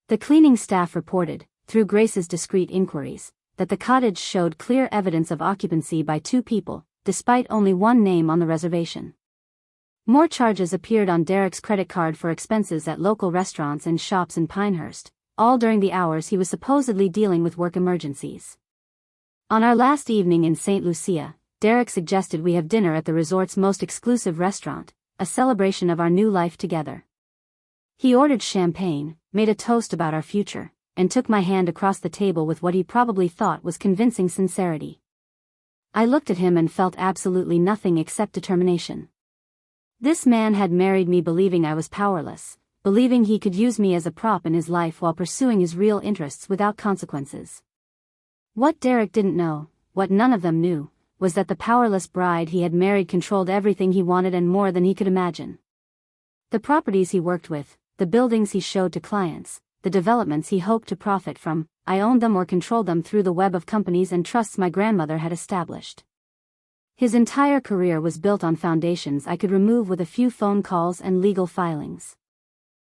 The cleaning staff reported, through Grace's discreet inquiries, that the cottage showed clear evidence of occupancy by 2 people, despite only 1 name on the reservation. More charges appeared on Derek's credit card for expenses at local restaurants and shops in Pinehurst, all during the hours he was supposedly dealing with work emergencies. On our last evening in St. Lucia, Derek suggested we have dinner at the resort's most exclusive restaurant, a celebration of our new life together. He ordered champagne, made a toast about our future, and took my hand across the table with what he probably thought was convincing sincerity. I looked at him and felt absolutely nothing except determination. This man had married me believing I was powerless, believing he could use me as a prop in his life while pursuing his real interests without consequences. What Derek didn't know, what none of them knew, was that the powerless bride he had married controlled everything he wanted and more than he could imagine. The properties he worked with, the buildings he showed to clients, the developments he hoped to profit from, I owned them or controlled them through the web of companies and trusts my grandmother had established. His entire career was built on foundations I could remove with a few phone calls and legal filings.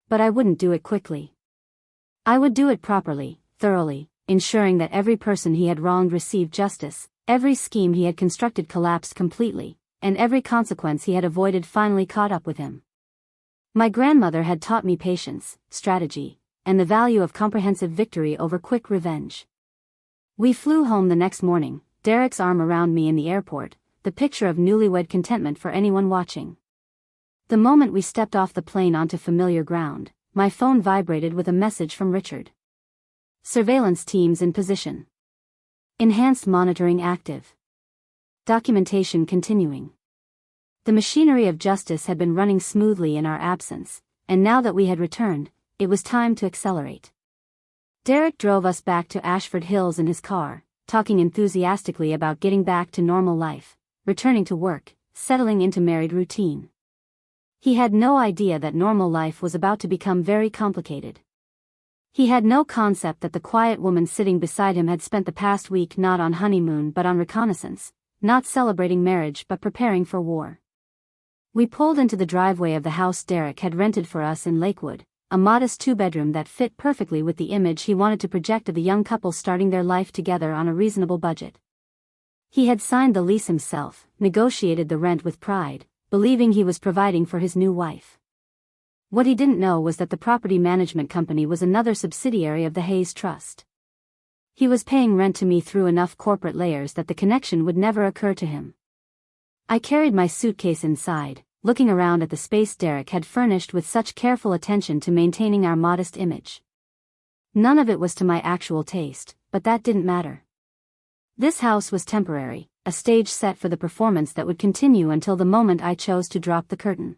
But I wouldn't do it quickly. I would do it properly, thoroughly, ensuring that every person he had wronged received justice, every scheme he had constructed collapsed completely, and every consequence he had avoided finally caught up with him. My grandmother had taught me patience, strategy, and the value of comprehensive victory over quick revenge. We flew home the next morning, Derek's arm around me in the airport, the picture of newlywed contentment for anyone watching. The moment we stepped off the plane onto familiar ground, my phone vibrated with a message from Richard. Surveillance teams in position. Enhanced monitoring active. Documentation continuing. The machinery of justice had been running smoothly in our absence, and now that we had returned, it was time to accelerate. Derek drove us back to Ashford Hills in his car, talking enthusiastically about getting back to normal life, returning to work, settling into married routine. He had no idea that normal life was about to become very complicated. He had no concept that the quiet woman sitting beside him had spent the past week not on honeymoon but on reconnaissance, not celebrating marriage but preparing for war. We pulled into the driveway of the house Derek had rented for us in Lakewood, a modest two-bedroom that fit perfectly with the image he wanted to project of the young couple starting their life together on a reasonable budget. He had signed the lease himself, negotiated the rent with pride, believing he was providing for his new wife. What he didn't know was that the property management company was another subsidiary of the Hayes Trust. He was paying rent to me through enough corporate layers that the connection would never occur to him. I carried my suitcase inside, looking around at the space Derek had furnished with such careful attention to maintaining our modest image. None of it was to my actual taste, but that didn't matter. This house was temporary, a stage set for the performance that would continue until the moment I chose to drop the curtain.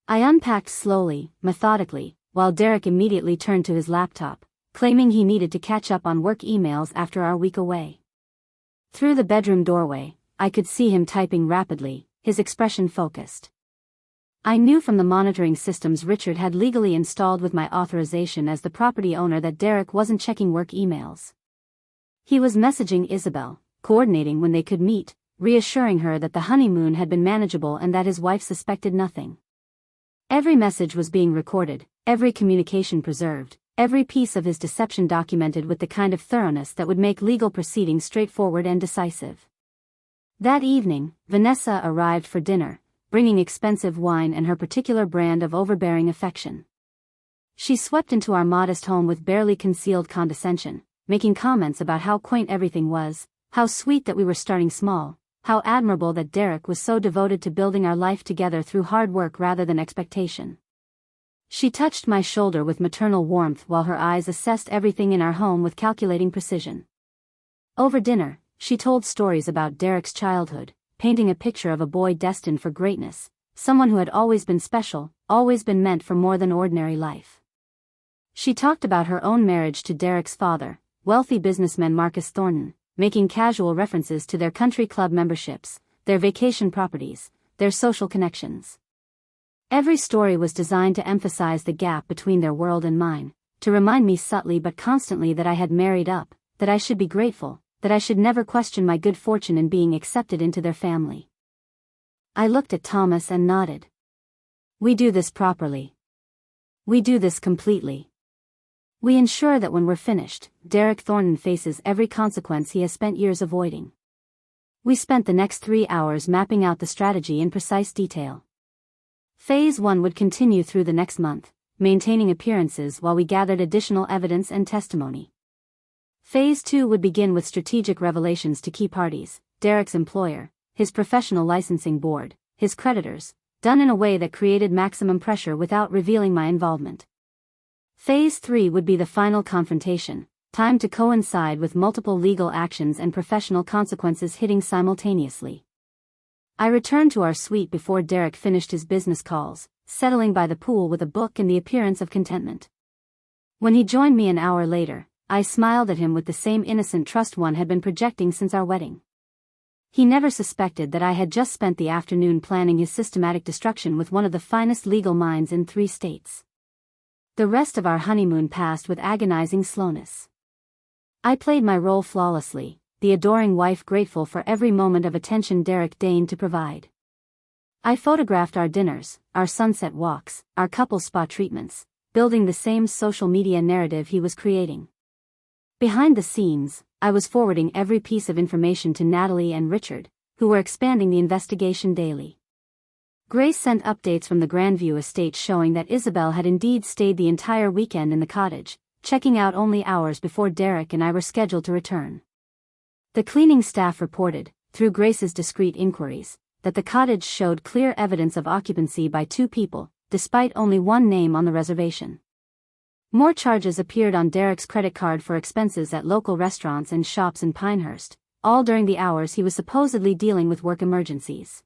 I unpacked slowly, methodically, while Derek immediately turned to his laptop, claiming he needed to catch up on work emails after our week away. Through the bedroom doorway, I could see him typing rapidly, his expression focused. I knew from the monitoring systems Richard had legally installed with my authorization as the property owner that Derek wasn't checking work emails. He was messaging Isabel, coordinating when they could meet, reassuring her that the honeymoon had been manageable and that his wife suspected nothing. Every message was being recorded, every communication preserved, every piece of his deception documented with the kind of thoroughness that would make legal proceedings straightforward and decisive. That evening, Vanessa arrived for dinner, bringing expensive wine and her particular brand of overbearing affection. She swept into our modest home with barely concealed condescension, making comments about how quaint everything was, how sweet that we were starting small, how admirable that Derek was so devoted to building our life together through hard work rather than expectation. She touched my shoulder with maternal warmth while her eyes assessed everything in our home with calculating precision. Over dinner, she told stories about Derek's childhood, painting a picture of a boy destined for greatness, someone who had always been special, always been meant for more than ordinary life. She talked about her own marriage to Derek's father, wealthy businessman Marcus Thornton, making casual references to their country club memberships, their vacation properties, their social connections. Every story was designed to emphasize the gap between their world and mine, to remind me subtly but constantly that I had married up, that I should be grateful, that I should never question my good fortune in being accepted into their family. I looked at Thomas and nodded. We do this properly. We do this completely. We ensure that when we're finished, Derek Thornton faces every consequence he has spent years avoiding. We spent the next 3 hours mapping out the strategy in precise detail. Phase 1 would continue through the next month, maintaining appearances while we gathered additional evidence and testimony. Phase 2 would begin with strategic revelations to key parties, Derek's employer, his professional licensing board, his creditors, done in a way that created maximum pressure without revealing my involvement. Phase 3 would be the final confrontation, timed to coincide with multiple legal actions and professional consequences hitting simultaneously. I returned to our suite before Derek finished his business calls, settling by the pool with a book and the appearance of contentment. When he joined me an hour later, I smiled at him with the same innocent trust one had been projecting since our wedding. He never suspected that I had just spent the afternoon planning his systematic destruction with one of the finest legal minds in 3 states. The rest of our honeymoon passed with agonizing slowness. I played my role flawlessly, the adoring wife grateful for every moment of attention Derek deigned to provide. I photographed our dinners, our sunset walks, our couple spa treatments, building the same social media narrative he was creating. Behind the scenes, I was forwarding every piece of information to Natalie and Richard, who were expanding the investigation daily. Grace sent updates from the Grandview Estate showing that Isabel had indeed stayed the entire weekend in the cottage, checking out only hours before Derek and I were scheduled to return. The cleaning staff reported, through Grace's discreet inquiries, that the cottage showed clear evidence of occupancy by 2 people, despite only 1 name on the reservation. More charges appeared on Derek's credit card for expenses at local restaurants and shops in Pinehurst, all during the hours he was supposedly dealing with work emergencies.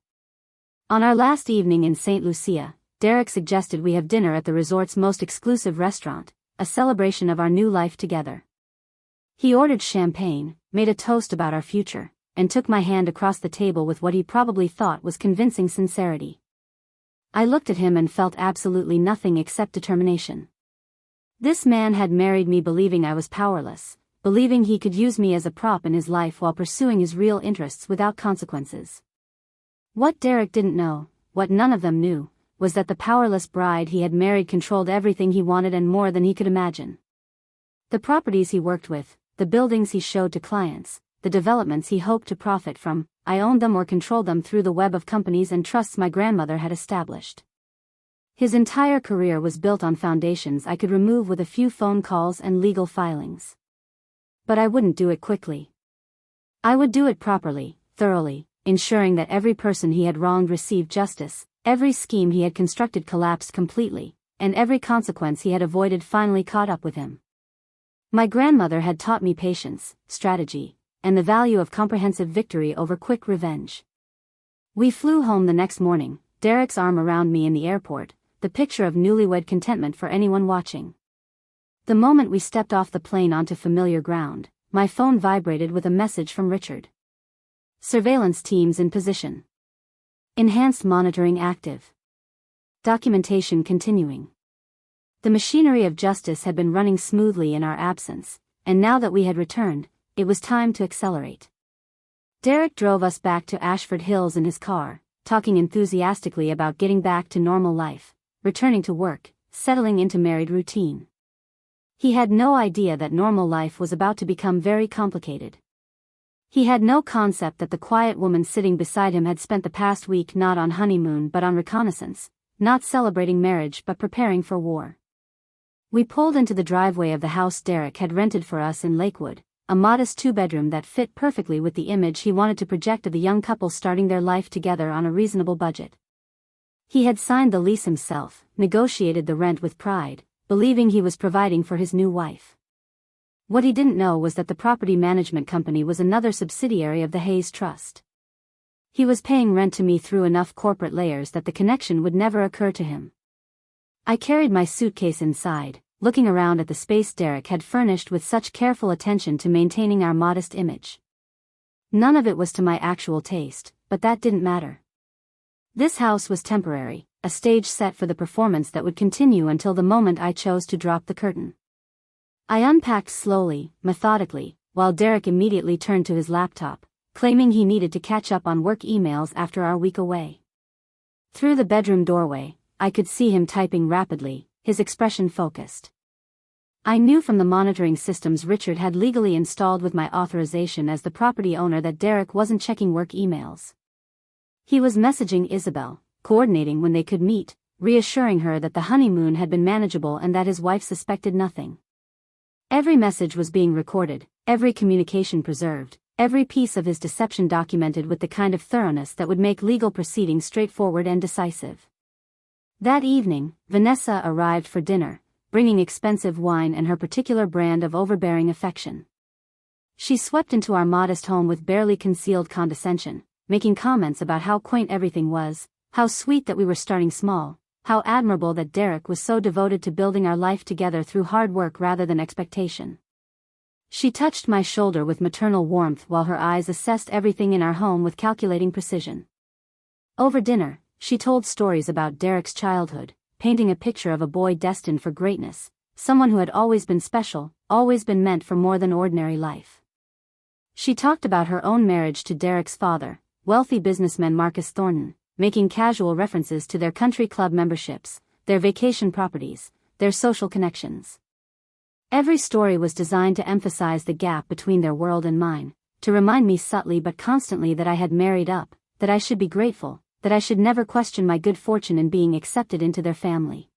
On our last evening in St. Lucia, Derek suggested we have dinner at the resort's most exclusive restaurant, a celebration of our new life together. He ordered champagne, made a toast about our future, and took my hand across the table with what he probably thought was convincing sincerity. I looked at him and felt absolutely nothing except determination. This man had married me believing I was powerless, believing he could use me as a prop in his life while pursuing his real interests without consequences. What Derek didn't know, what none of them knew, was that the powerless bride he had married controlled everything he wanted and more than he could imagine. The properties he worked with, the buildings he showed to clients, the developments he hoped to profit from, I owned them or controlled them through the web of companies and trusts my grandmother had established. His entire career was built on foundations I could remove with a few phone calls and legal filings. But I wouldn't do it quickly. I would do it properly, thoroughly, ensuring that every person he had wronged received justice, every scheme he had constructed collapsed completely, and every consequence he had avoided finally caught up with him. My grandmother had taught me patience, strategy, and the value of comprehensive victory over quick revenge. We flew home the next morning, Derek's arm around me in the airport, the picture of newlywed contentment for anyone watching. The moment we stepped off the plane onto familiar ground, my phone vibrated with a message from Richard. Surveillance teams in position. Enhanced monitoring active. Documentation continuing. The machinery of justice had been running smoothly in our absence, and now that we had returned, it was time to accelerate. Derek drove us back to Ashford Hills in his car, talking enthusiastically about getting back to normal life, returning to work, settling into married routine. He had no idea that normal life was about to become very complicated. He had no concept that the quiet woman sitting beside him had spent the past week not on honeymoon but on reconnaissance, not celebrating marriage but preparing for war. We pulled into the driveway of the house Derek had rented for us in Lakewood, a modest two-bedroom that fit perfectly with the image he wanted to project of the young couple starting their life together on a reasonable budget. He had signed the lease himself, negotiated the rent with pride, believing he was providing for his new wife. What he didn't know was that the property management company was another subsidiary of the Hayes Trust. He was paying rent to me through enough corporate layers that the connection would never occur to him. I carried my suitcase inside, looking around at the space Derek had furnished with such careful attention to maintaining our modest image. None of it was to my actual taste, but that didn't matter. This house was temporary, a stage set for the performance that would continue until the moment I chose to drop the curtain. I unpacked slowly, methodically, while Derek immediately turned to his laptop, claiming he needed to catch up on work emails after our week away. Through the bedroom doorway, I could see him typing rapidly, his expression focused. I knew from the monitoring systems Richard had legally installed with my authorization as the property owner that Derek wasn't checking work emails. He was messaging Isabel, coordinating when they could meet, reassuring her that the honeymoon had been manageable and that his wife suspected nothing. Every message was being recorded, every communication preserved, every piece of his deception documented with the kind of thoroughness that would make legal proceedings straightforward and decisive. That evening, Vanessa arrived for dinner, bringing expensive wine and her particular brand of overbearing affection. She swept into our modest home with barely concealed condescension, making comments about how quaint everything was, how sweet that we were starting small, how admirable that Derek was so devoted to building our life together through hard work rather than expectation. She touched my shoulder with maternal warmth while her eyes assessed everything in our home with calculating precision. Over dinner, she told stories about Derek's childhood, painting a picture of a boy destined for greatness, someone who had always been special, always been meant for more than ordinary life. She talked about her own marriage to Derek's father, wealthy businessman Marcus Thornton, making casual references to their country club memberships, their vacation properties, their social connections. Every story was designed to emphasize the gap between their world and mine, to remind me subtly but constantly that I had married up, that I should be grateful, that I should never question my good fortune in being accepted into their family.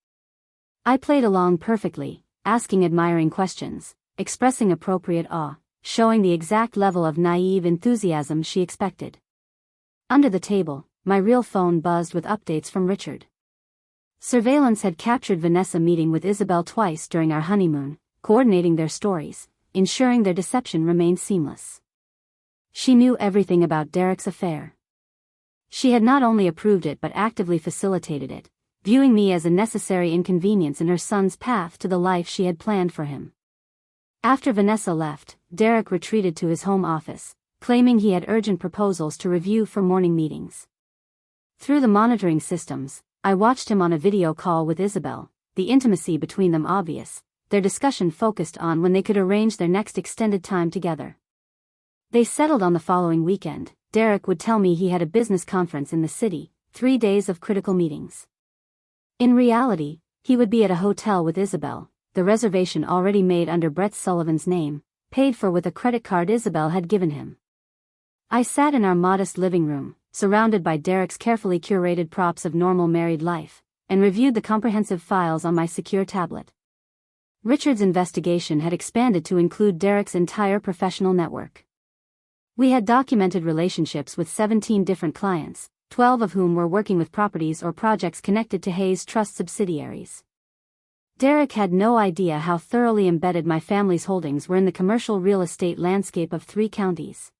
I played along perfectly, asking admiring questions, expressing appropriate awe, showing the exact level of naive enthusiasm she expected. Under the table, my real phone buzzed with updates from Richard. Surveillance had captured Vanessa meeting with Isabel twice during our honeymoon, coordinating their stories, ensuring their deception remained seamless. She knew everything about Derek's affair. She had not only approved it but actively facilitated it, viewing me as a necessary inconvenience in her son's path to the life she had planned for him. After Vanessa left, Derek retreated to his home office, claiming he had urgent proposals to review for morning meetings. Through the monitoring systems, I watched him on a video call with Isabel, the intimacy between them obvious, their discussion focused on when they could arrange their next extended time together. They settled on the following weekend. Derek would tell me he had a business conference in the city, 3 days of critical meetings. In reality, he would be at a hotel with Isabel, the reservation already made under Brett Sullivan's name, paid for with a credit card Isabel had given him. I sat in our modest living room, surrounded by Derek's carefully curated props of normal married life, and reviewed the comprehensive files on my secure tablet. Richard's investigation had expanded to include Derek's entire professional network. We had documented relationships with 17 different clients, 12 of whom were working with properties or projects connected to Hayes Trust subsidiaries. Derek had no idea how thoroughly embedded my family's holdings were in the commercial real estate landscape of 3 counties.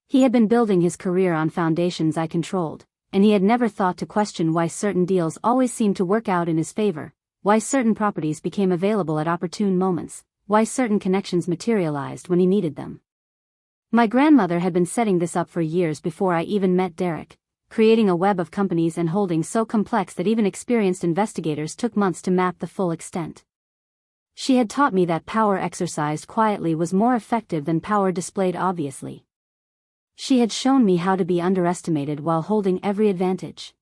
He had been building his career on foundations I controlled, and he had never thought to question why certain deals always seemed to work out in his favor, why certain properties became available at opportune moments, why certain connections materialized when he needed them. My grandmother had been setting this up for years before I even met Derek, creating a web of companies and holdings so complex that even experienced investigators took months to map the full extent. She had taught me that power exercised quietly was more effective than power displayed obviously. She had shown me how to be underestimated while holding every advantage.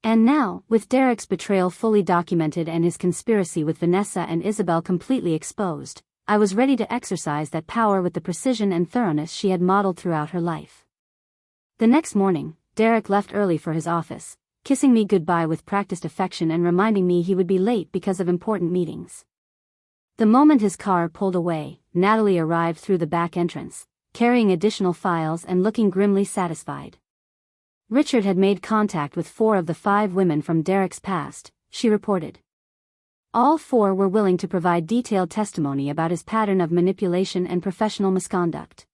And now, with Derek's betrayal fully documented and his conspiracy with Vanessa and Isabel completely exposed, I was ready to exercise that power with the precision and thoroughness she had modeled throughout her life. The next morning, Derek left early for his office, kissing me goodbye with practiced affection and reminding me he would be late because of important meetings. The moment his car pulled away, Natalie arrived through the back entrance, carrying additional files and looking grimly satisfied. Richard had made contact with 4 of the 5 women from Derek's past, she reported. All 4 were willing to provide detailed testimony about his pattern of manipulation and professional misconduct.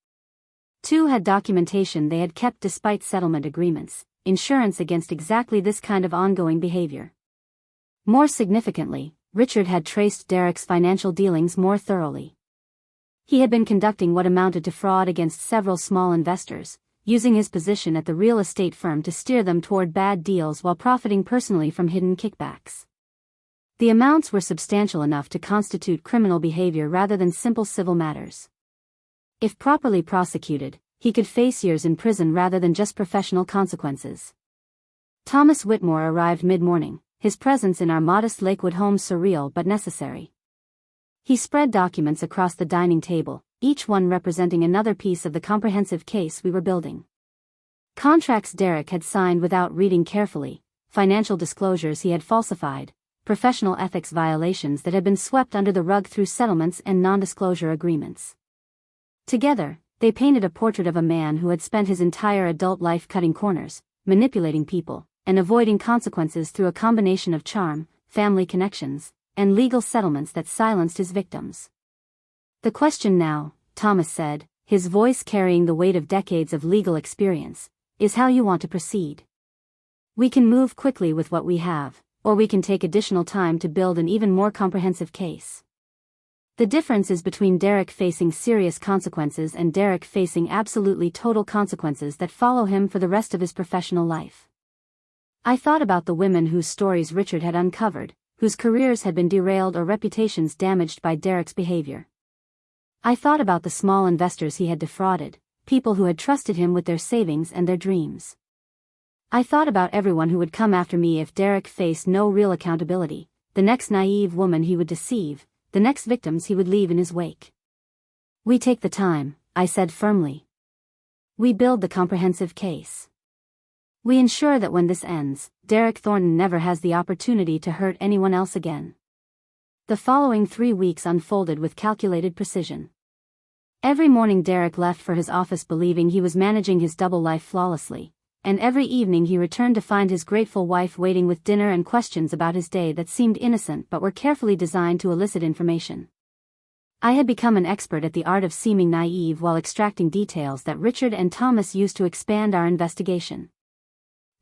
2 had documentation they had kept despite settlement agreements, insurance against exactly this kind of ongoing behavior. More significantly, Richard had traced Derek's financial dealings more thoroughly. He had been conducting what amounted to fraud against several small investors, using his position at the real estate firm to steer them toward bad deals while profiting personally from hidden kickbacks. The amounts were substantial enough to constitute criminal behavior rather than simple civil matters. If properly prosecuted, he could face years in prison rather than just professional consequences. Thomas Whitmore arrived mid-morning, his presence in our modest Lakewood home surreal but necessary. He spread documents across the dining table, each one representing another piece of the comprehensive case we were building. Contracts Derek had signed without reading carefully, financial disclosures he had falsified, professional ethics violations that had been swept under the rug through settlements and non-disclosure agreements. Together, they painted a portrait of a man who had spent his entire adult life cutting corners, manipulating people, and avoiding consequences through a combination of charm, family connections, and legal settlements that silenced his victims. The question now, Thomas said, his voice carrying the weight of decades of legal experience, is how you want to proceed. We can move quickly with what we have, or we can take additional time to build an even more comprehensive case. The difference is between Derek facing serious consequences and Derek facing absolutely total consequences that follow him for the rest of his professional life. I thought about the women whose stories Richard had uncovered, whose careers had been derailed or reputations damaged by Derek's behavior. I thought about the small investors he had defrauded, people who had trusted him with their savings and their dreams. I thought about everyone who would come after me if Derek faced no real accountability, the next naive woman he would deceive, the next victims he would leave in his wake. We take the time, I said firmly. We build the comprehensive case. We ensure that when this ends, Derek Thornton never has the opportunity to hurt anyone else again. The following 3 weeks unfolded with calculated precision. Every morning Derek left for his office believing he was managing his double life flawlessly, and every evening he returned to find his grateful wife waiting with dinner and questions about his day that seemed innocent but were carefully designed to elicit information. I had become an expert at the art of seeming naive while extracting details that Richard and Thomas used to expand our investigation.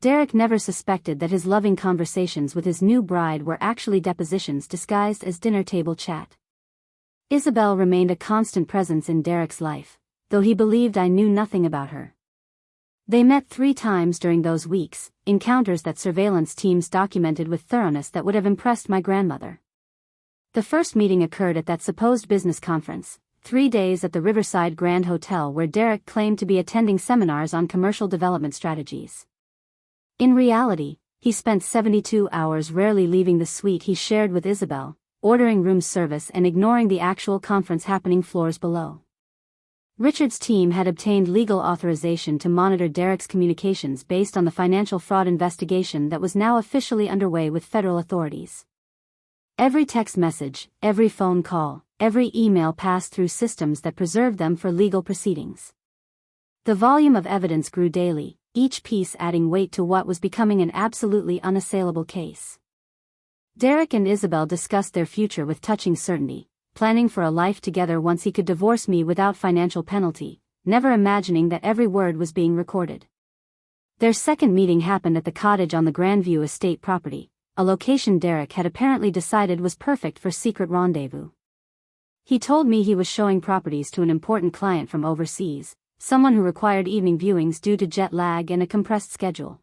Derek never suspected that his loving conversations with his new bride were actually depositions disguised as dinner table chat. Isabel remained a constant presence in Derek's life, though he believed I knew nothing about her. They met 3 times during those weeks, encounters that surveillance teams documented with thoroughness that would have impressed my grandmother. The first meeting occurred at that supposed business conference, 3 days at the Riverside Grand Hotel where Derek claimed to be attending seminars on commercial development strategies. In reality, he spent 72 hours rarely leaving the suite he shared with Isabel, ordering room service and ignoring the actual conference happening floors below. Richard's team had obtained legal authorization to monitor Derek's communications based on the financial fraud investigation that was now officially underway with federal authorities. Every text message, every phone call, every email passed through systems that preserved them for legal proceedings. The volume of evidence grew daily, each piece adding weight to what was becoming an absolutely unassailable case. Derek and Isabel discussed their future with touching certainty, planning for a life together once he could divorce me without financial penalty, never imagining that every word was being recorded. Their second meeting happened at the cottage on the Grandview Estate property, a location Derek had apparently decided was perfect for secret rendezvous. He told me he was showing properties to an important client from overseas, someone who required evening viewings due to jet lag and a compressed schedule.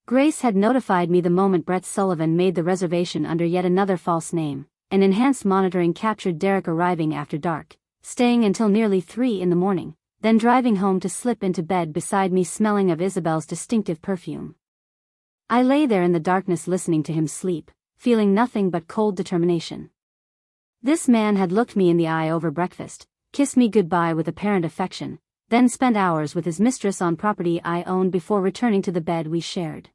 Grace had notified me the moment Brett Sullivan made the reservation under yet another false name, and enhanced monitoring captured Derek arriving after dark, staying until nearly 3 in the morning, then driving home to slip into bed beside me smelling of Isabel's distinctive perfume. I lay there in the darkness listening to him sleep, feeling nothing but cold determination. This man had looked me in the eye over breakfast, kissed me goodbye with apparent affection, then spent hours with his mistress on property I owned before returning to the bed we shared.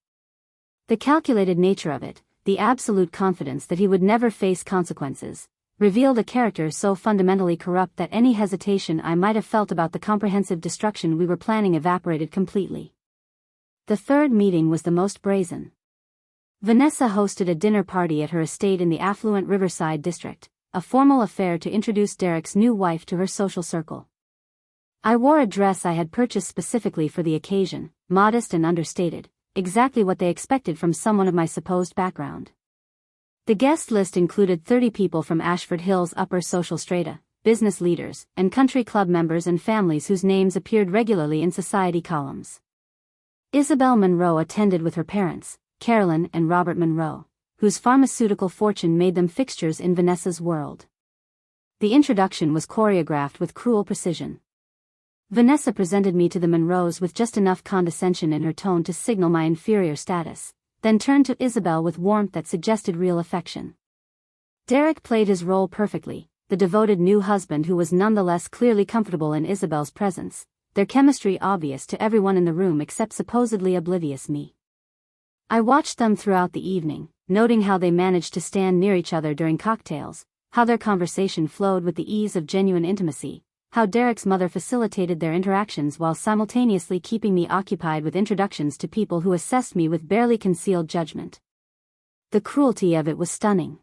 The calculated nature of it, the absolute confidence that he would never face consequences, revealed a character so fundamentally corrupt that any hesitation I might have felt about the comprehensive destruction we were planning evaporated completely. The third meeting was the most brazen. Vanessa hosted a dinner party at her estate in the affluent Riverside district, a formal affair to introduce Derek's new wife to her social circle. I wore a dress I had purchased specifically for the occasion, modest and understated, exactly what they expected from someone of my supposed background. The guest list included 30 people from Ashford Hill's upper social strata, business leaders, and country club members and families whose names appeared regularly in society columns. Isabel Monroe attended with her parents, Carolyn and Robert Monroe, whose pharmaceutical fortune made them fixtures in Vanessa's world. The introduction was choreographed with cruel precision. Vanessa presented me to the Monroes with just enough condescension in her tone to signal my inferior status, then turned to Isabel with warmth that suggested real affection. Derek played his role perfectly, the devoted new husband who was nonetheless clearly comfortable in Isabel's presence, their chemistry obvious to everyone in the room except supposedly oblivious me. I watched them throughout the evening, noting how they managed to stand near each other during cocktails, how their conversation flowed with the ease of genuine intimacy, how Derek's mother facilitated their interactions while simultaneously keeping me occupied with introductions to people who assessed me with barely concealed judgment. The cruelty of it was stunning.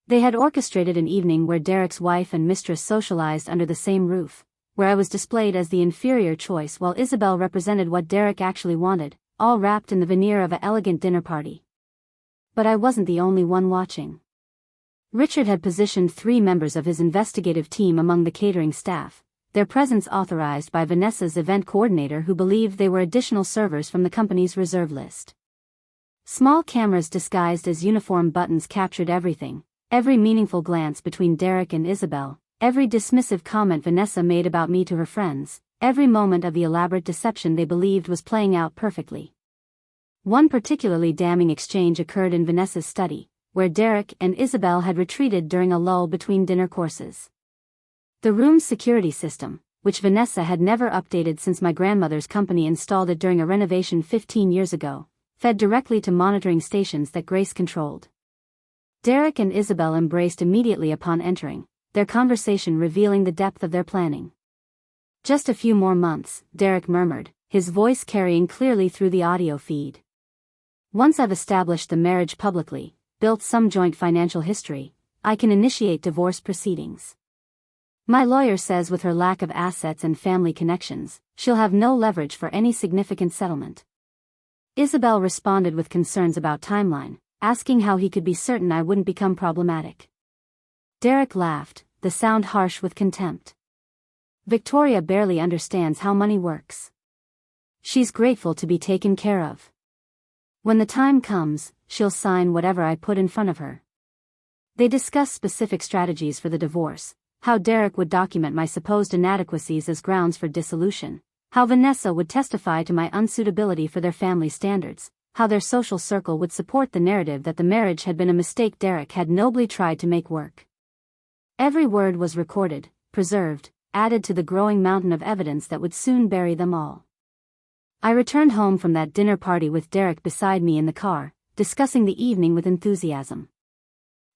They had orchestrated an evening where Derek's wife and mistress socialized under the same roof, where I was displayed as the inferior choice while Isabel represented what Derek actually wanted, all wrapped in the veneer of an elegant dinner party. But I wasn't the only one watching. Richard had positioned 3 members of his investigative team among the catering staff, their presence authorized by Vanessa's event coordinator who believed they were additional servers from the company's reserve list. Small cameras disguised as uniform buttons captured everything, every meaningful glance between Derek and Isabel, every dismissive comment Vanessa made about me to her friends, every moment of the elaborate deception they believed was playing out perfectly. One particularly damning exchange occurred in Vanessa's study, where Derek and Isabel had retreated during a lull between dinner courses. The room's security system, which Vanessa had never updated since my grandmother's company installed it during a renovation 15 years ago, fed directly to monitoring stations that Grace controlled. Derek and Isabel embraced immediately upon entering, their conversation revealing the depth of their planning. "Just a few more months," Derek murmured, his voice carrying clearly through the audio feed. "Once I've established the marriage publicly, built some joint financial history, I can initiate divorce proceedings. My lawyer says with her lack of assets and family connections, she'll have no leverage for any significant settlement." Isabel responded with concerns about timeline, asking how he could be certain I wouldn't become problematic. Derek laughed, the sound harsh with contempt. "Victoria barely understands how money works. She's grateful to be taken care of. When the time comes, she'll sign whatever I put in front of her." They discussed specific strategies for the divorce, how Derek would document my supposed inadequacies as grounds for dissolution, how Vanessa would testify to my unsuitability for their family standards, how their social circle would support the narrative that the marriage had been a mistake Derek had nobly tried to make work. Every word was recorded, preserved, added to the growing mountain of evidence that would soon bury them all. I returned home from that dinner party with Derek beside me in the car, discussing the evening with enthusiasm.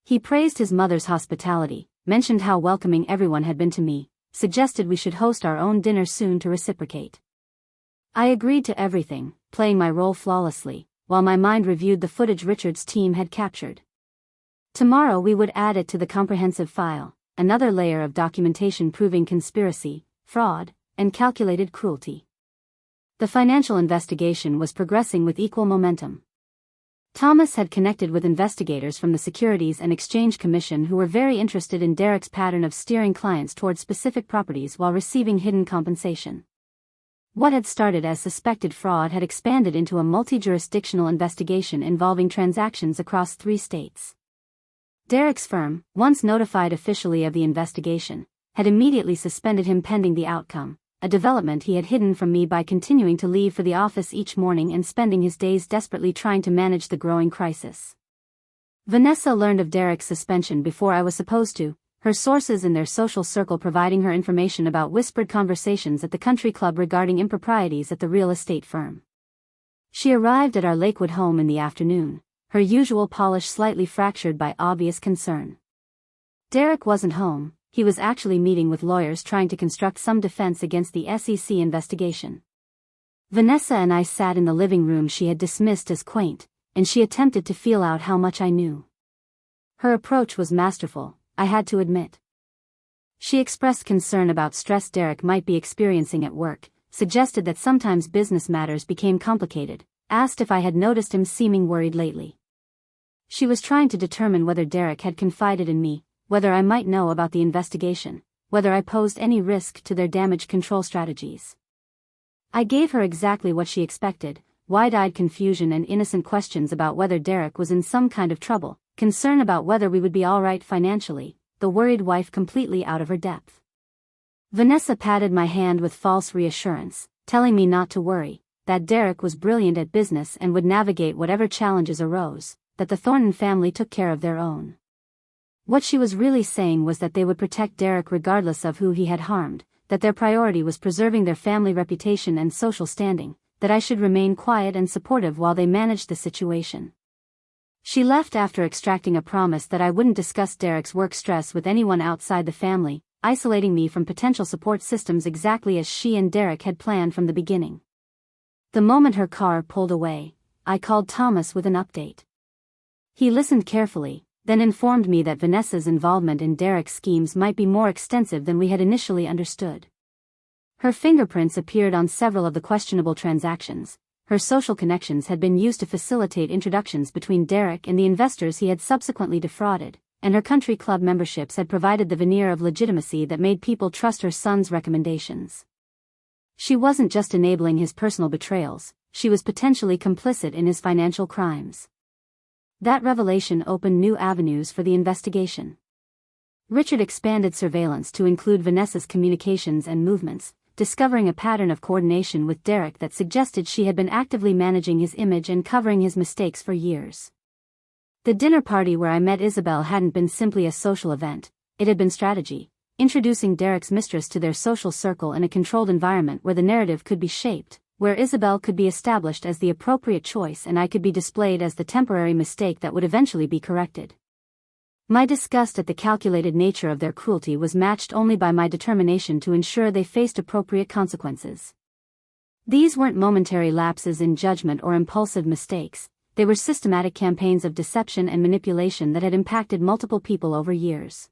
He praised his mother's hospitality, mentioned how welcoming everyone had been to me, suggested we should host our own dinner soon to reciprocate. I agreed to everything, playing my role flawlessly, while my mind reviewed the footage Richard's team had captured. Tomorrow we would add it to the comprehensive file, another layer of documentation proving conspiracy, fraud, and calculated cruelty. The financial investigation was progressing with equal momentum. Thomas had connected with investigators from the Securities and Exchange Commission who were very interested in Derek's pattern of steering clients towards specific properties while receiving hidden compensation. What had started as suspected fraud had expanded into a multi-jurisdictional investigation involving transactions across 3 states. Derek's firm, once notified officially of the investigation, had immediately suspended him pending the outcome, a development he had hidden from me by continuing to leave for the office each morning and spending his days desperately trying to manage the growing crisis. Vanessa learned of Derek's suspension before I was supposed to, her sources in their social circle providing her information about whispered conversations at the country club regarding improprieties at the real estate firm. She arrived at our Lakewood home in the afternoon, her usual polish slightly fractured by obvious concern. Derek wasn't home. He was actually meeting with lawyers trying to construct some defense against the SEC investigation. Vanessa and I sat in the living room she had dismissed as quaint, and she attempted to feel out how much I knew. Her approach was masterful, I had to admit. She expressed concern about stress Derek might be experiencing at work, suggested that sometimes business matters became complicated, asked if I had noticed him seeming worried lately. She was trying to determine whether Derek had confided in me, whether I might know about the investigation, whether I posed any risk to their damage control strategies. I gave her exactly what she expected, wide-eyed confusion and innocent questions about whether Derek was in some kind of trouble, concern about whether we would be all right financially, the worried wife completely out of her depth. Vanessa patted my hand with false reassurance, telling me not to worry, that Derek was brilliant at business and would navigate whatever challenges arose, that the Thornton family took care of their own. What she was really saying was that they would protect Derek regardless of who he had harmed, that their priority was preserving their family reputation and social standing, that I should remain quiet and supportive while they managed the situation. She left after extracting a promise that I wouldn't discuss Derek's work stress with anyone outside the family, isolating me from potential support systems exactly as she and Derek had planned from the beginning. The moment her car pulled away, I called Thomas with an update. He listened carefully, then informed me that Vanessa's involvement in Derek's schemes might be more extensive than we had initially understood. Her fingerprints appeared on several of the questionable transactions. Her social connections had been used to facilitate introductions between Derek and the investors he had subsequently defrauded, and her country club memberships had provided the veneer of legitimacy that made people trust her son's recommendations. She wasn't just enabling his personal betrayals, she was potentially complicit in his financial crimes. That revelation opened new avenues for the investigation. Richard expanded surveillance to include Vanessa's communications and movements, discovering a pattern of coordination with Derek that suggested she had been actively managing his image and covering his mistakes for years. The dinner party where I met Isabel hadn't been simply a social event, it had been strategy, introducing Derek's mistress to their social circle in a controlled environment where the narrative could be shaped, where Isabel could be established as the appropriate choice and I could be displayed as the temporary mistake that would eventually be corrected. My disgust at the calculated nature of their cruelty was matched only by my determination to ensure they faced appropriate consequences. These weren't momentary lapses in judgment or impulsive mistakes, they were systematic campaigns of deception and manipulation that had impacted multiple people over years.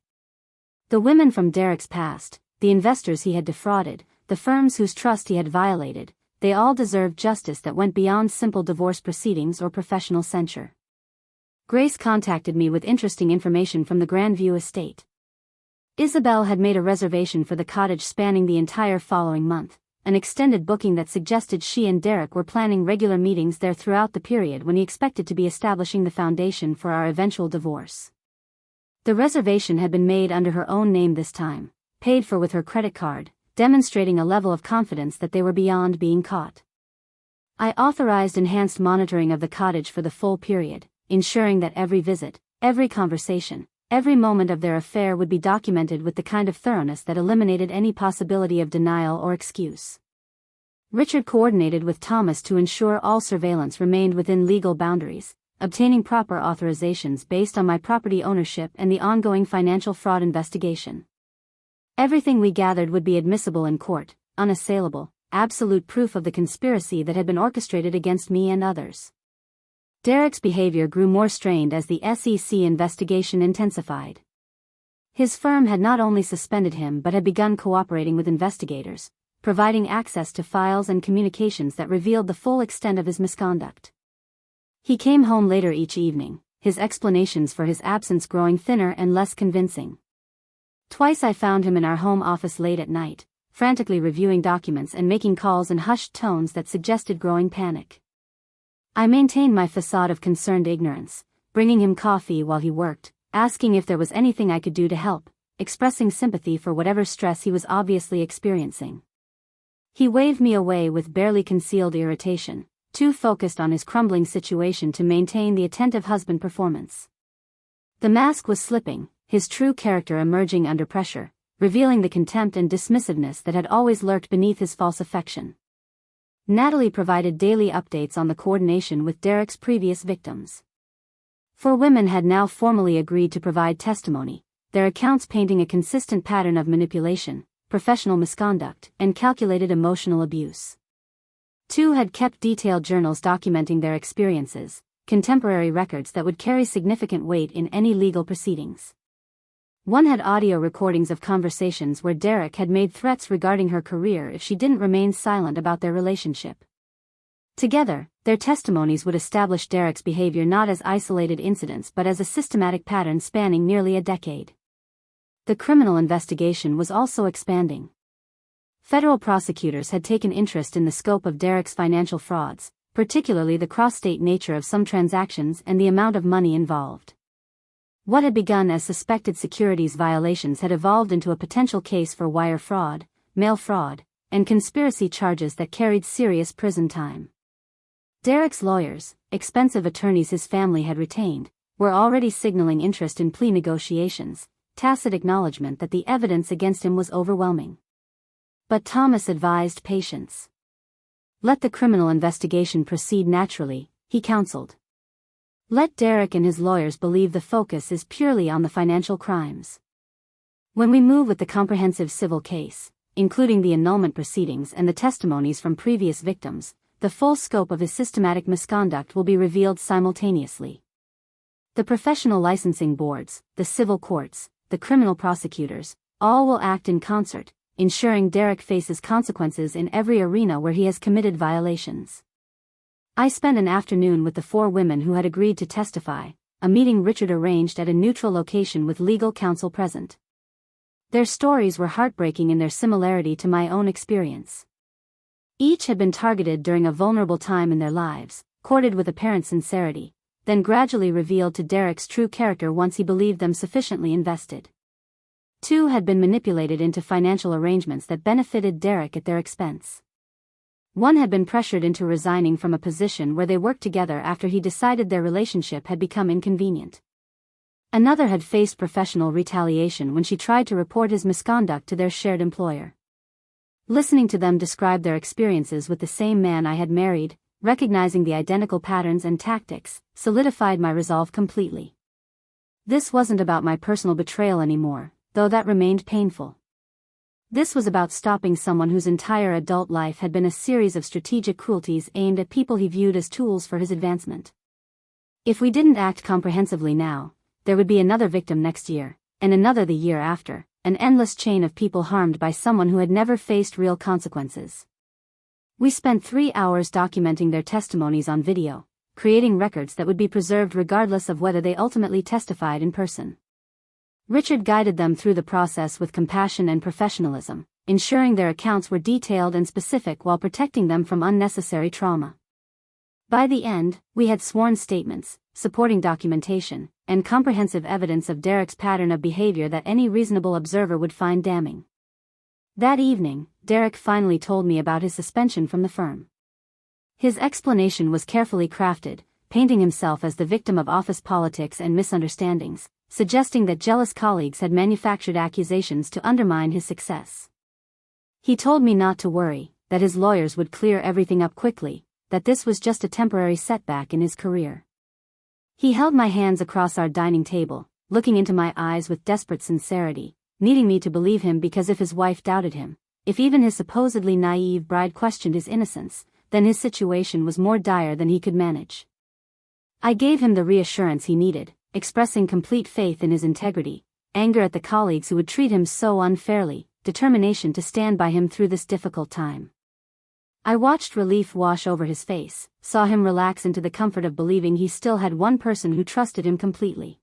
The women from Derek's past, the investors he had defrauded, the firms whose trust he had violated, they all deserved justice that went beyond simple divorce proceedings or professional censure. Grace contacted me with interesting information from the Grandview Estate. Isabel had made a reservation for the cottage spanning the entire following month, an extended booking that suggested she and Derek were planning regular meetings there throughout the period when he expected to be establishing the foundation for our eventual divorce. The reservation had been made under her own name this time, paid for with her credit card, demonstrating a level of confidence that they were beyond being caught. I authorized enhanced monitoring of the cottage for the full period, ensuring that every visit, every conversation, every moment of their affair would be documented with the kind of thoroughness that eliminated any possibility of denial or excuse. Richard coordinated with Thomas to ensure all surveillance remained within legal boundaries, obtaining proper authorizations based on my property ownership and the ongoing financial fraud investigation. Everything we gathered would be admissible in court, unassailable, absolute proof of the conspiracy that had been orchestrated against me and others. Derek's behavior grew more strained as the SEC investigation intensified. His firm had not only suspended him but had begun cooperating with investigators, providing access to files and communications that revealed the full extent of his misconduct. He came home later each evening, his explanations for his absence growing thinner and less convincing. Twice I found him in our home office late at night, frantically reviewing documents and making calls in hushed tones that suggested growing panic. I maintained my facade of concerned ignorance, bringing him coffee while he worked, asking if there was anything I could do to help, expressing sympathy for whatever stress he was obviously experiencing. He waved me away with barely concealed irritation, too focused on his crumbling situation to maintain the attentive husband performance. The mask was slipping, his true character emerging under pressure, revealing the contempt and dismissiveness that had always lurked beneath his false affection. Natalie provided daily updates on the coordination with Derek's previous victims. 4 women had now formally agreed to provide testimony, their accounts painting a consistent pattern of manipulation, professional misconduct, and calculated emotional abuse. 2 had kept detailed journals documenting their experiences, contemporary records that would carry significant weight in any legal proceedings. 1 had audio recordings of conversations where Derek had made threats regarding her career if she didn't remain silent about their relationship. Together, their testimonies would establish Derek's behavior not as isolated incidents but as a systematic pattern spanning nearly a decade. The criminal investigation was also expanding. Federal prosecutors had taken interest in the scope of Derek's financial frauds, particularly the cross-state nature of some transactions and the amount of money involved. What had begun as suspected securities violations had evolved into a potential case for wire fraud, mail fraud, and conspiracy charges that carried serious prison time. Derek's lawyers, expensive attorneys his family had retained, were already signaling interest in plea negotiations, tacit acknowledgement that the evidence against him was overwhelming. But Thomas advised patience. Let the criminal investigation proceed naturally, he counseled. Let Derek and his lawyers believe the focus is purely on the financial crimes. When we move with the comprehensive civil case, including the annulment proceedings and the testimonies from previous victims, the full scope of his systematic misconduct will be revealed simultaneously. The professional licensing boards, the civil courts, the criminal prosecutors, all will act in concert, ensuring Derek faces consequences in every arena where he has committed violations. I spent an afternoon with the 4 women who had agreed to testify, a meeting Richard arranged at a neutral location with legal counsel present. Their stories were heartbreaking in their similarity to my own experience. Each had been targeted during a vulnerable time in their lives, courted with apparent sincerity, then gradually revealed to Derek's true character once he believed them sufficiently invested. 2 had been manipulated into financial arrangements that benefited Derek at their expense. 1 had been pressured into resigning from a position where they worked together after he decided their relationship had become inconvenient. Another had faced professional retaliation when she tried to report his misconduct to their shared employer. Listening to them describe their experiences with the same man I had married, recognizing the identical patterns and tactics, solidified my resolve completely. This wasn't about my personal betrayal anymore, though that remained painful. This was about stopping someone whose entire adult life had been a series of strategic cruelties aimed at people he viewed as tools for his advancement. If we didn't act comprehensively now, there would be another victim next year, and another the year after, an endless chain of people harmed by someone who had never faced real consequences. We spent 3 hours documenting their testimonies on video, creating records that would be preserved regardless of whether they ultimately testified in person. Richard guided them through the process with compassion and professionalism, ensuring their accounts were detailed and specific while protecting them from unnecessary trauma. By the end, we had sworn statements, supporting documentation, and comprehensive evidence of Derek's pattern of behavior that any reasonable observer would find damning. That evening, Derek finally told me about his suspension from the firm. His explanation was carefully crafted, painting himself as the victim of office politics and misunderstandings, suggesting that jealous colleagues had manufactured accusations to undermine his success. He told me not to worry, that his lawyers would clear everything up quickly, that this was just a temporary setback in his career. He held my hands across our dining table, looking into my eyes with desperate sincerity, needing me to believe him because if his wife doubted him, if even his supposedly naive bride questioned his innocence, then his situation was more dire than he could manage. I gave him the reassurance he needed, expressing complete faith in his integrity, anger at the colleagues who would treat him so unfairly, determination to stand by him through this difficult time. I watched relief wash over his face, saw him relax into the comfort of believing he still had one person who trusted him completely.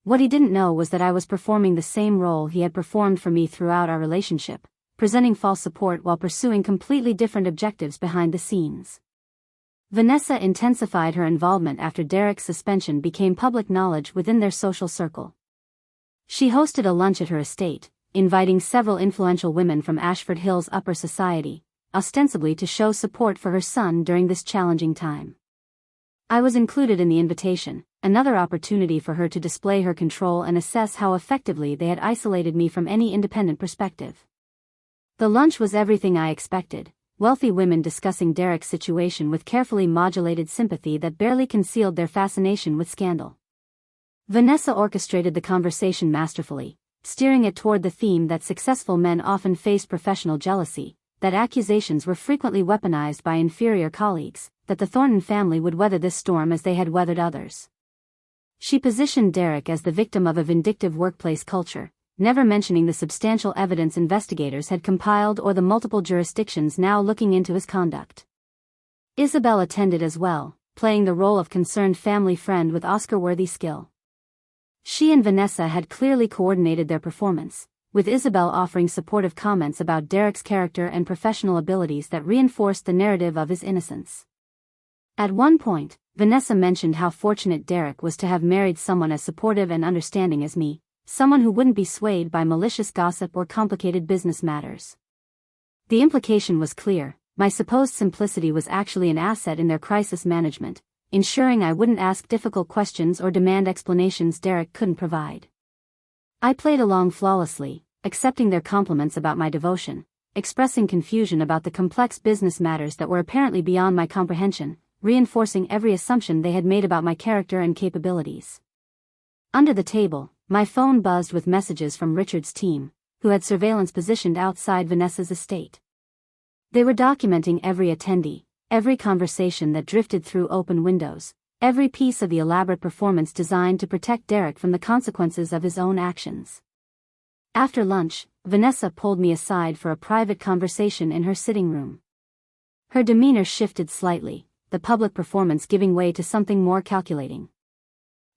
What he didn't know was that I was performing the same role he had performed for me throughout our relationship, presenting false support while pursuing completely different objectives behind the scenes. Vanessa intensified her involvement after Derek's suspension became public knowledge within their social circle. She hosted a lunch at her estate, inviting several influential women from Ashford Hill's upper society, ostensibly to show support for her son during this challenging time. I was included in the invitation, another opportunity for her to display her control and assess how effectively they had isolated me from any independent perspective. The lunch was everything I expected, wealthy women discussing Derek's situation with carefully modulated sympathy that barely concealed their fascination with scandal. Vanessa orchestrated the conversation masterfully, steering it toward the theme that successful men often face professional jealousy, that accusations were frequently weaponized by inferior colleagues, that the Thornton family would weather this storm as they had weathered others. She positioned Derek as the victim of a vindictive workplace culture, never mentioning the substantial evidence investigators had compiled or the multiple jurisdictions now looking into his conduct. Isabel attended as well, playing the role of concerned family friend with Oscar-worthy skill. She and Vanessa had clearly coordinated their performance, with Isabel offering supportive comments about Derek's character and professional abilities that reinforced the narrative of his innocence. At one point, Vanessa mentioned how fortunate Derek was to have married someone as supportive and understanding as me, someone who wouldn't be swayed by malicious gossip or complicated business matters. The implication was clear: my supposed simplicity was actually an asset in their crisis management, ensuring I wouldn't ask difficult questions or demand explanations Derek couldn't provide. I played along flawlessly, accepting their compliments about my devotion, expressing confusion about the complex business matters that were apparently beyond my comprehension, reinforcing every assumption they had made about my character and capabilities. Under the table, my phone buzzed with messages from Richard's team, who had surveillance positioned outside Vanessa's estate. They were documenting every attendee, every conversation that drifted through open windows, every piece of the elaborate performance designed to protect Derek from the consequences of his own actions. After lunch, Vanessa pulled me aside for a private conversation in her sitting room. Her demeanor shifted slightly, the public performance giving way to something more calculating.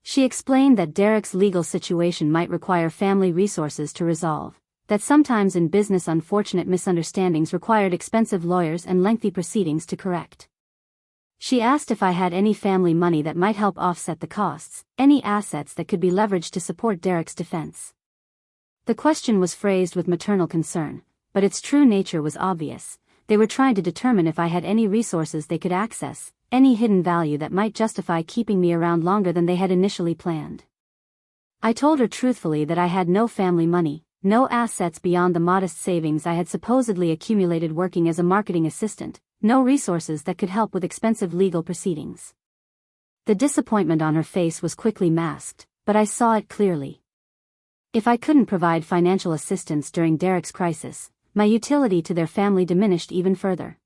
She explained that Derek's legal situation might require family resources to resolve, that sometimes in business unfortunate misunderstandings required expensive lawyers and lengthy proceedings to correct. She asked if I had any family money that might help offset the costs, any assets that could be leveraged to support Derek's defense. The question was phrased with maternal concern, but its true nature was obvious. They were trying to determine if I had any resources they could access, any hidden value that might justify keeping me around longer than they had initially planned. I told her truthfully that I had no family money, no assets beyond the modest savings I had supposedly accumulated working as a marketing assistant, no resources that could help with expensive legal proceedings. The disappointment on her face was quickly masked, but I saw it clearly. If I couldn't provide financial assistance during Derek's crisis, my utility to their family diminished even further.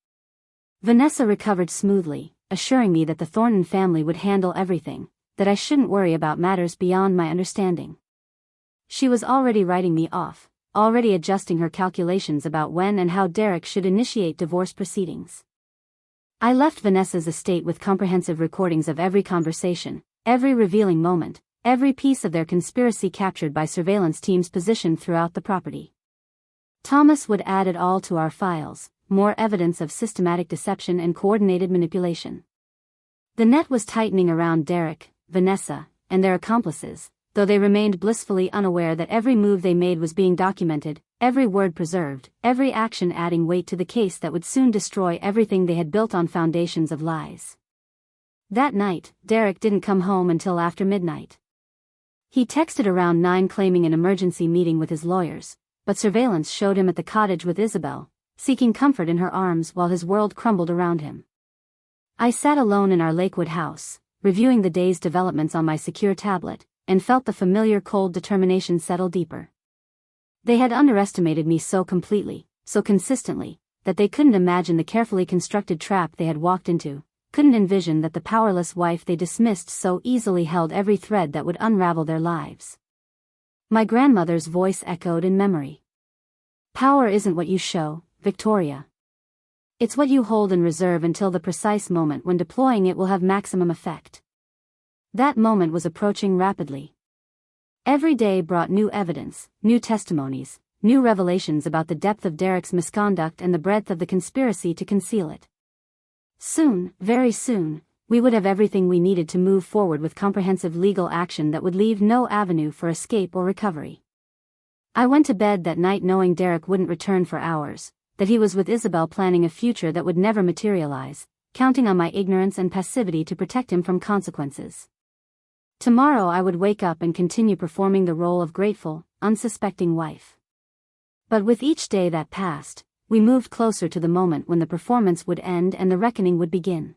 Vanessa recovered smoothly, assuring me that the Thornton family would handle everything, that I shouldn't worry about matters beyond my understanding. She was already writing me off, already adjusting her calculations about when and how Derek should initiate divorce proceedings. I left Vanessa's estate with comprehensive recordings of every conversation, every revealing moment, every piece of their conspiracy captured by surveillance teams positioned throughout the property. Thomas would add it all to our files, more evidence of systematic deception and coordinated manipulation. The net was tightening around Derek, Vanessa, and their accomplices, though they remained blissfully unaware that every move they made was being documented, every word preserved, every action adding weight to the case that would soon destroy everything they had built on foundations of lies. That night, Derek didn't come home until after midnight. He texted around 9 claiming an emergency meeting with his lawyers, but surveillance showed him at the cottage with Isabel, seeking comfort in her arms while his world crumbled around him. I sat alone in our Lakewood house, reviewing the day's developments on my secure tablet, and felt the familiar cold determination settle deeper. They had underestimated me so completely, so consistently, that they couldn't imagine the carefully constructed trap they had walked into, couldn't envision that the powerless wife they dismissed so easily held every thread that would unravel their lives. My grandmother's voice echoed in memory. Power isn't what you show, Victoria. It's what you hold in reserve until the precise moment when deploying it will have maximum effect. That moment was approaching rapidly. Every day brought new evidence, new testimonies, new revelations about the depth of Derek's misconduct and the breadth of the conspiracy to conceal it. Soon, very soon, we would have everything we needed to move forward with comprehensive legal action that would leave no avenue for escape or recovery. I went to bed that night knowing Derek wouldn't return for hours, that he was with Isabel planning a future that would never materialize, counting on my ignorance and passivity to protect him from consequences. Tomorrow I would wake up and continue performing the role of grateful, unsuspecting wife. But with each day that passed, we moved closer to the moment when the performance would end and the reckoning would begin.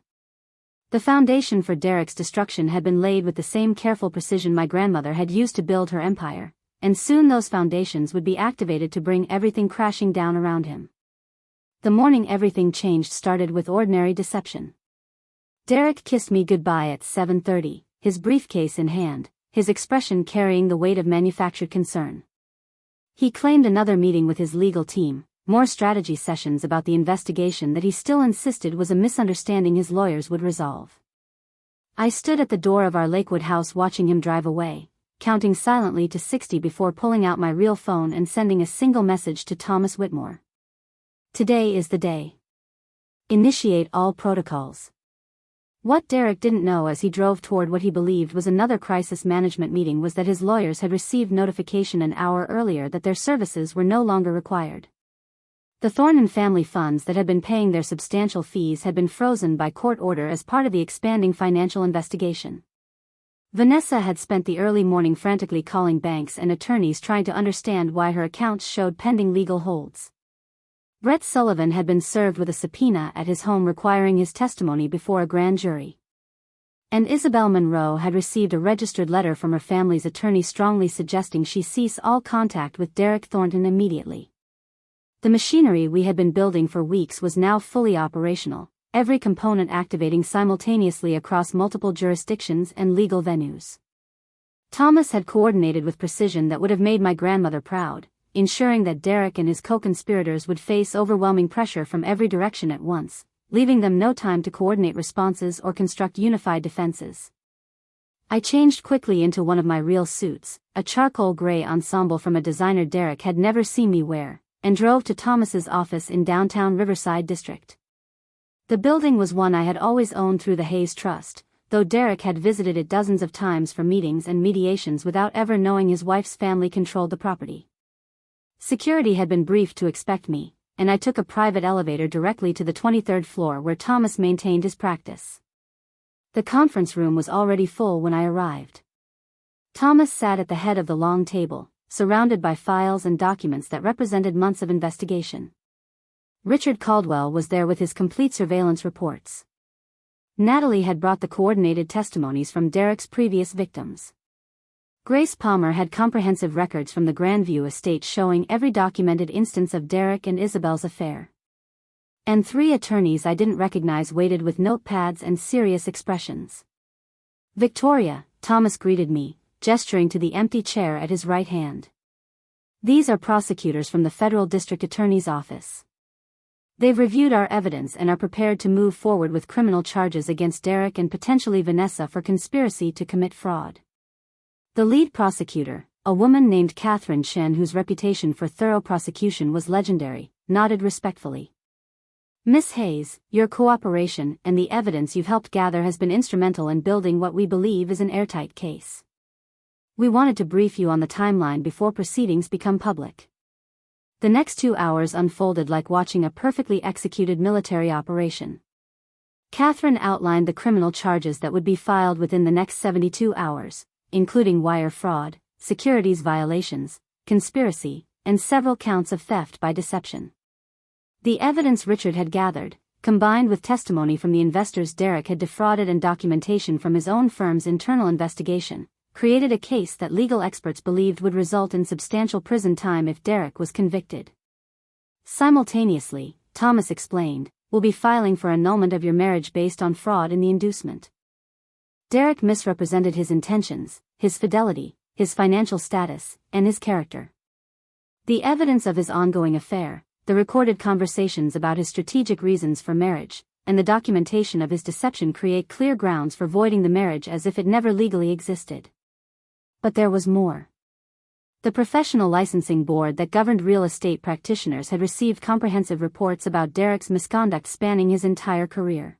The foundation for Derek's destruction had been laid with the same careful precision my grandmother had used to build her empire, and soon those foundations would be activated to bring everything crashing down around him. The morning everything changed started with ordinary deception. Derek kissed me goodbye at 7:30, his briefcase in hand, his expression carrying the weight of manufactured concern. He claimed another meeting with his legal team, more strategy sessions about the investigation that he still insisted was a misunderstanding his lawyers would resolve. I stood at the door of our Lakewood house watching him drive away, counting silently to 60 before pulling out my real phone and sending a single message to Thomas Whitmore. Today is the day. Initiate all protocols. What Derek didn't know as he drove toward what he believed was another crisis management meeting was that his lawyers had received notification an hour earlier that their services were no longer required. The Thornton family funds that had been paying their substantial fees had been frozen by court order as part of the expanding financial investigation. Vanessa had spent the early morning frantically calling banks and attorneys trying to understand why her accounts showed pending legal holds. Brett Sullivan had been served with a subpoena at his home requiring his testimony before a grand jury. And Isabel Monroe had received a registered letter from her family's attorney strongly suggesting she cease all contact with Derek Thornton immediately. The machinery we had been building for weeks was now fully operational, every component activating simultaneously across multiple jurisdictions and legal venues. Thomas had coordinated with precision that would have made my grandmother proud, ensuring that Derek and his co-conspirators would face overwhelming pressure from every direction at once, leaving them no time to coordinate responses or construct unified defenses. I changed quickly into one of my real suits, a charcoal gray ensemble from a designer Derek had never seen me wear, and drove to Thomas's office in downtown Riverside District. The building was one I had always owned through the Hayes Trust, though Derek had visited it dozens of times for meetings and mediations without ever knowing his wife's family controlled the property. Security had been briefed to expect me, and I took a private elevator directly to the 23rd floor where Thomas maintained his practice. The conference room was already full when I arrived. Thomas sat at the head of the long table, surrounded by files and documents that represented months of investigation. Richard Caldwell was there with his complete surveillance reports. Natalie had brought the coordinated testimonies from Derek's previous victims. Grace Palmer had comprehensive records from the Grandview Estate showing every documented instance of Derek and Isabel's affair. And 3 attorneys I didn't recognize waited with notepads and serious expressions. Victoria, Thomas greeted me, gesturing to the empty chair at his right hand. These are prosecutors from the Federal District Attorney's Office. They've reviewed our evidence and are prepared to move forward with criminal charges against Derek and potentially Vanessa for conspiracy to commit fraud. The lead prosecutor, a woman named Catherine Shen whose reputation for thorough prosecution was legendary, nodded respectfully. Miss Hayes, your cooperation and the evidence you've helped gather has been instrumental in building what we believe is an airtight case. We wanted to brief you on the timeline before proceedings become public. The next 2 hours unfolded like watching a perfectly executed military operation. Catherine outlined the criminal charges that would be filed within the next 72 hours, including wire fraud, securities violations, conspiracy, and several counts of theft by deception. The evidence Richard had gathered, combined with testimony from the investors Derek had defrauded and documentation from his own firm's internal investigation, created a case that legal experts believed would result in substantial prison time if Derek was convicted. Simultaneously, Thomas explained, we'll be filing for annulment of your marriage based on fraud in the inducement. Derek misrepresented his intentions, his fidelity, his financial status, and his character. The evidence of his ongoing affair, the recorded conversations about his strategic reasons for marriage, and the documentation of his deception create clear grounds for voiding the marriage as if it never legally existed. But there was more. The professional licensing board that governed real estate practitioners had received comprehensive reports about Derek's misconduct spanning his entire career.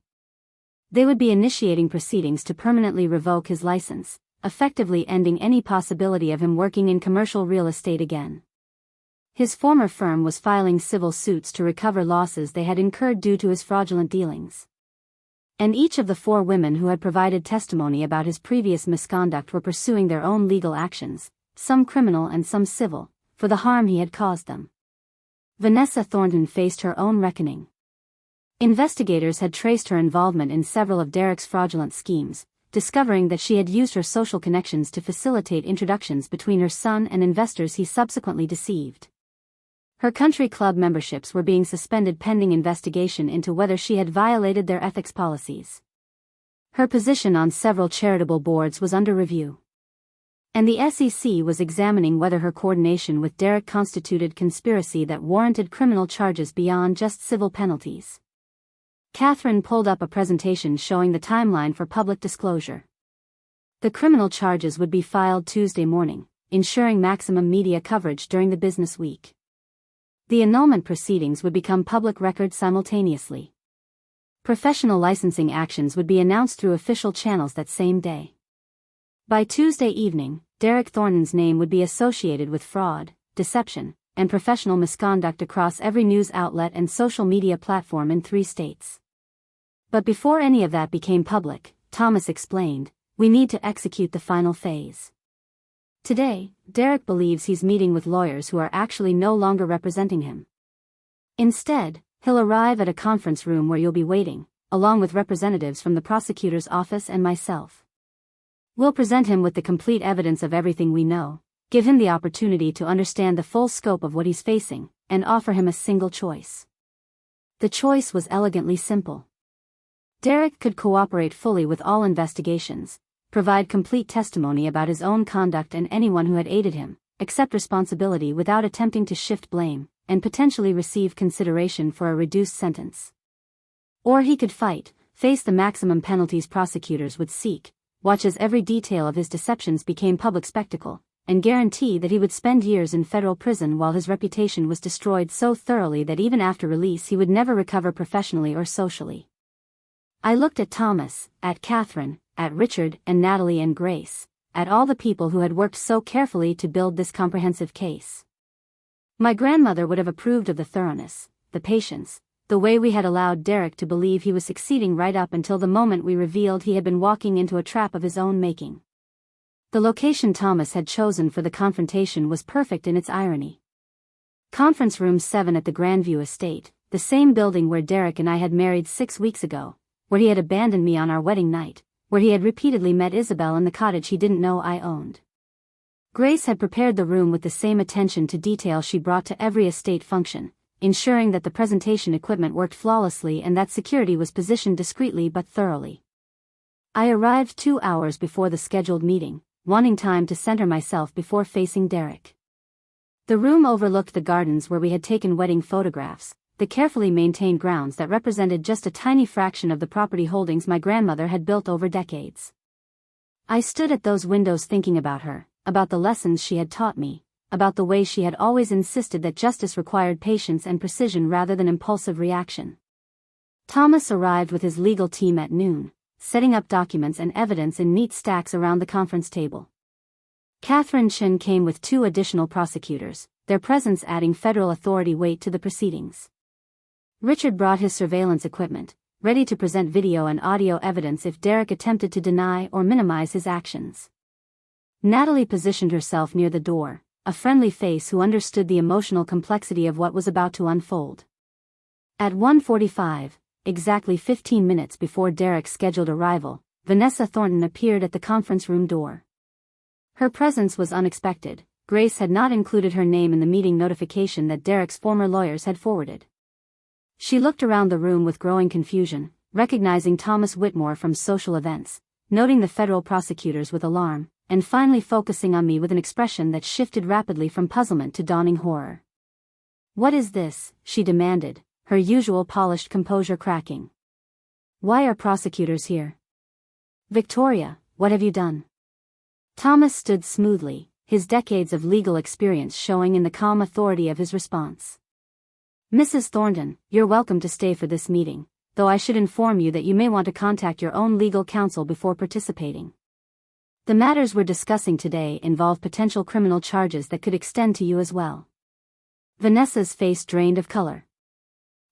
They would be initiating proceedings to permanently revoke his license, effectively ending any possibility of him working in commercial real estate again. His former firm was filing civil suits to recover losses they had incurred due to his fraudulent dealings. And each of the 4 women who had provided testimony about his previous misconduct were pursuing their own legal actions, some criminal and some civil, for the harm he had caused them. Vanessa Thornton faced her own reckoning. Investigators had traced her involvement in several of Derek's fraudulent schemes, discovering that she had used her social connections to facilitate introductions between her son and investors he subsequently deceived. Her country club memberships were being suspended pending investigation into whether she had violated their ethics policies. Her position on several charitable boards was under review. And the SEC was examining whether her coordination with Derek constituted conspiracy that warranted criminal charges beyond just civil penalties. Catherine pulled up a presentation showing the timeline for public disclosure. The criminal charges would be filed Tuesday morning, ensuring maximum media coverage during the business week. The annulment proceedings would become public record simultaneously. Professional licensing actions would be announced through official channels that same day. By Tuesday evening, Derek Thornton's name would be associated with fraud, deception, and professional misconduct across every news outlet and social media platform in 3 states. But before any of that became public, Thomas explained, we need to execute the final phase. Today, Derek believes he's meeting with lawyers who are actually no longer representing him. Instead, he'll arrive at a conference room where you'll be waiting, along with representatives from the prosecutor's office and myself. We'll present him with the complete evidence of everything we know, give him the opportunity to understand the full scope of what he's facing, and offer him a single choice. The choice was elegantly simple. Derek could cooperate fully with all investigations, provide complete testimony about his own conduct and anyone who had aided him, accept responsibility without attempting to shift blame, and potentially receive consideration for a reduced sentence. Or he could fight, face the maximum penalties prosecutors would seek, watch as every detail of his deceptions became public spectacle, and guarantee that he would spend years in federal prison while his reputation was destroyed so thoroughly that even after release he would never recover professionally or socially. I looked at Thomas, at Catherine, at Richard and Natalie and Grace, at all the people who had worked so carefully to build this comprehensive case. My grandmother would have approved of the thoroughness, the patience, the way we had allowed Derek to believe he was succeeding right up until the moment we revealed he had been walking into a trap of his own making. The location Thomas had chosen for the confrontation was perfect in its irony. Conference Room 7 at the Grandview Estate, the same building where Derek and I had married 6 weeks ago, where he had abandoned me on our wedding night, where he had repeatedly met Isabel in the cottage he didn't know I owned. Grace had prepared the room with the same attention to detail she brought to every estate function, ensuring that the presentation equipment worked flawlessly and that security was positioned discreetly but thoroughly. I arrived 2 hours before the scheduled meeting, wanting time to center myself before facing Derek. The room overlooked the gardens where we had taken wedding photographs, the carefully maintained grounds that represented just a tiny fraction of the property holdings my grandmother had built over decades. I stood at those windows thinking about her, about the lessons she had taught me, about the way she had always insisted that justice required patience and precision rather than impulsive reaction. Thomas arrived with his legal team at noon, setting up documents and evidence in neat stacks around the conference table. Catherine Chin came with 2 additional prosecutors, their presence adding federal authority weight to the proceedings. Richard brought his surveillance equipment, ready to present video and audio evidence if Derek attempted to deny or minimize his actions. Natalie positioned herself near the door, a friendly face who understood the emotional complexity of what was about to unfold. At 1:45, exactly 15 minutes before Derek's scheduled arrival, Vanessa Thornton appeared at the conference room door. Her presence was unexpected. Grace had not included her name in the meeting notification that Derek's former lawyers had forwarded. She looked around the room with growing confusion, recognizing Thomas Whitmore from social events, noting the federal prosecutors with alarm, and finally focusing on me with an expression that shifted rapidly from puzzlement to dawning horror. "What is this?" she demanded, her usual polished composure cracking. "Why are prosecutors here?" "Victoria, what have you done?" Thomas stood smoothly, his decades of legal experience showing in the calm authority of his response. "Mrs. Thornton, you're welcome to stay for this meeting, though I should inform you that you may want to contact your own legal counsel before participating. The matters we're discussing today involve potential criminal charges that could extend to you as well." Vanessa's face drained of color.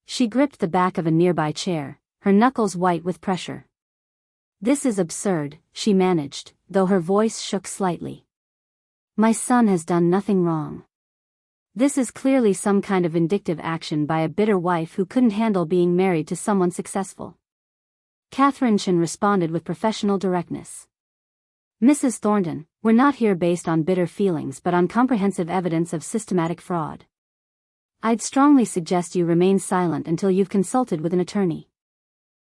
She gripped the back of a nearby chair, her knuckles white with pressure. "This is absurd," she managed, though her voice shook slightly. "My son has done nothing wrong. This is clearly some kind of vindictive action by a bitter wife who couldn't handle being married to someone successful." Catherine Chin responded with professional directness. "Mrs. Thornton, we're not here based on bitter feelings but on comprehensive evidence of systematic fraud. I'd strongly suggest you remain silent until you've consulted with an attorney."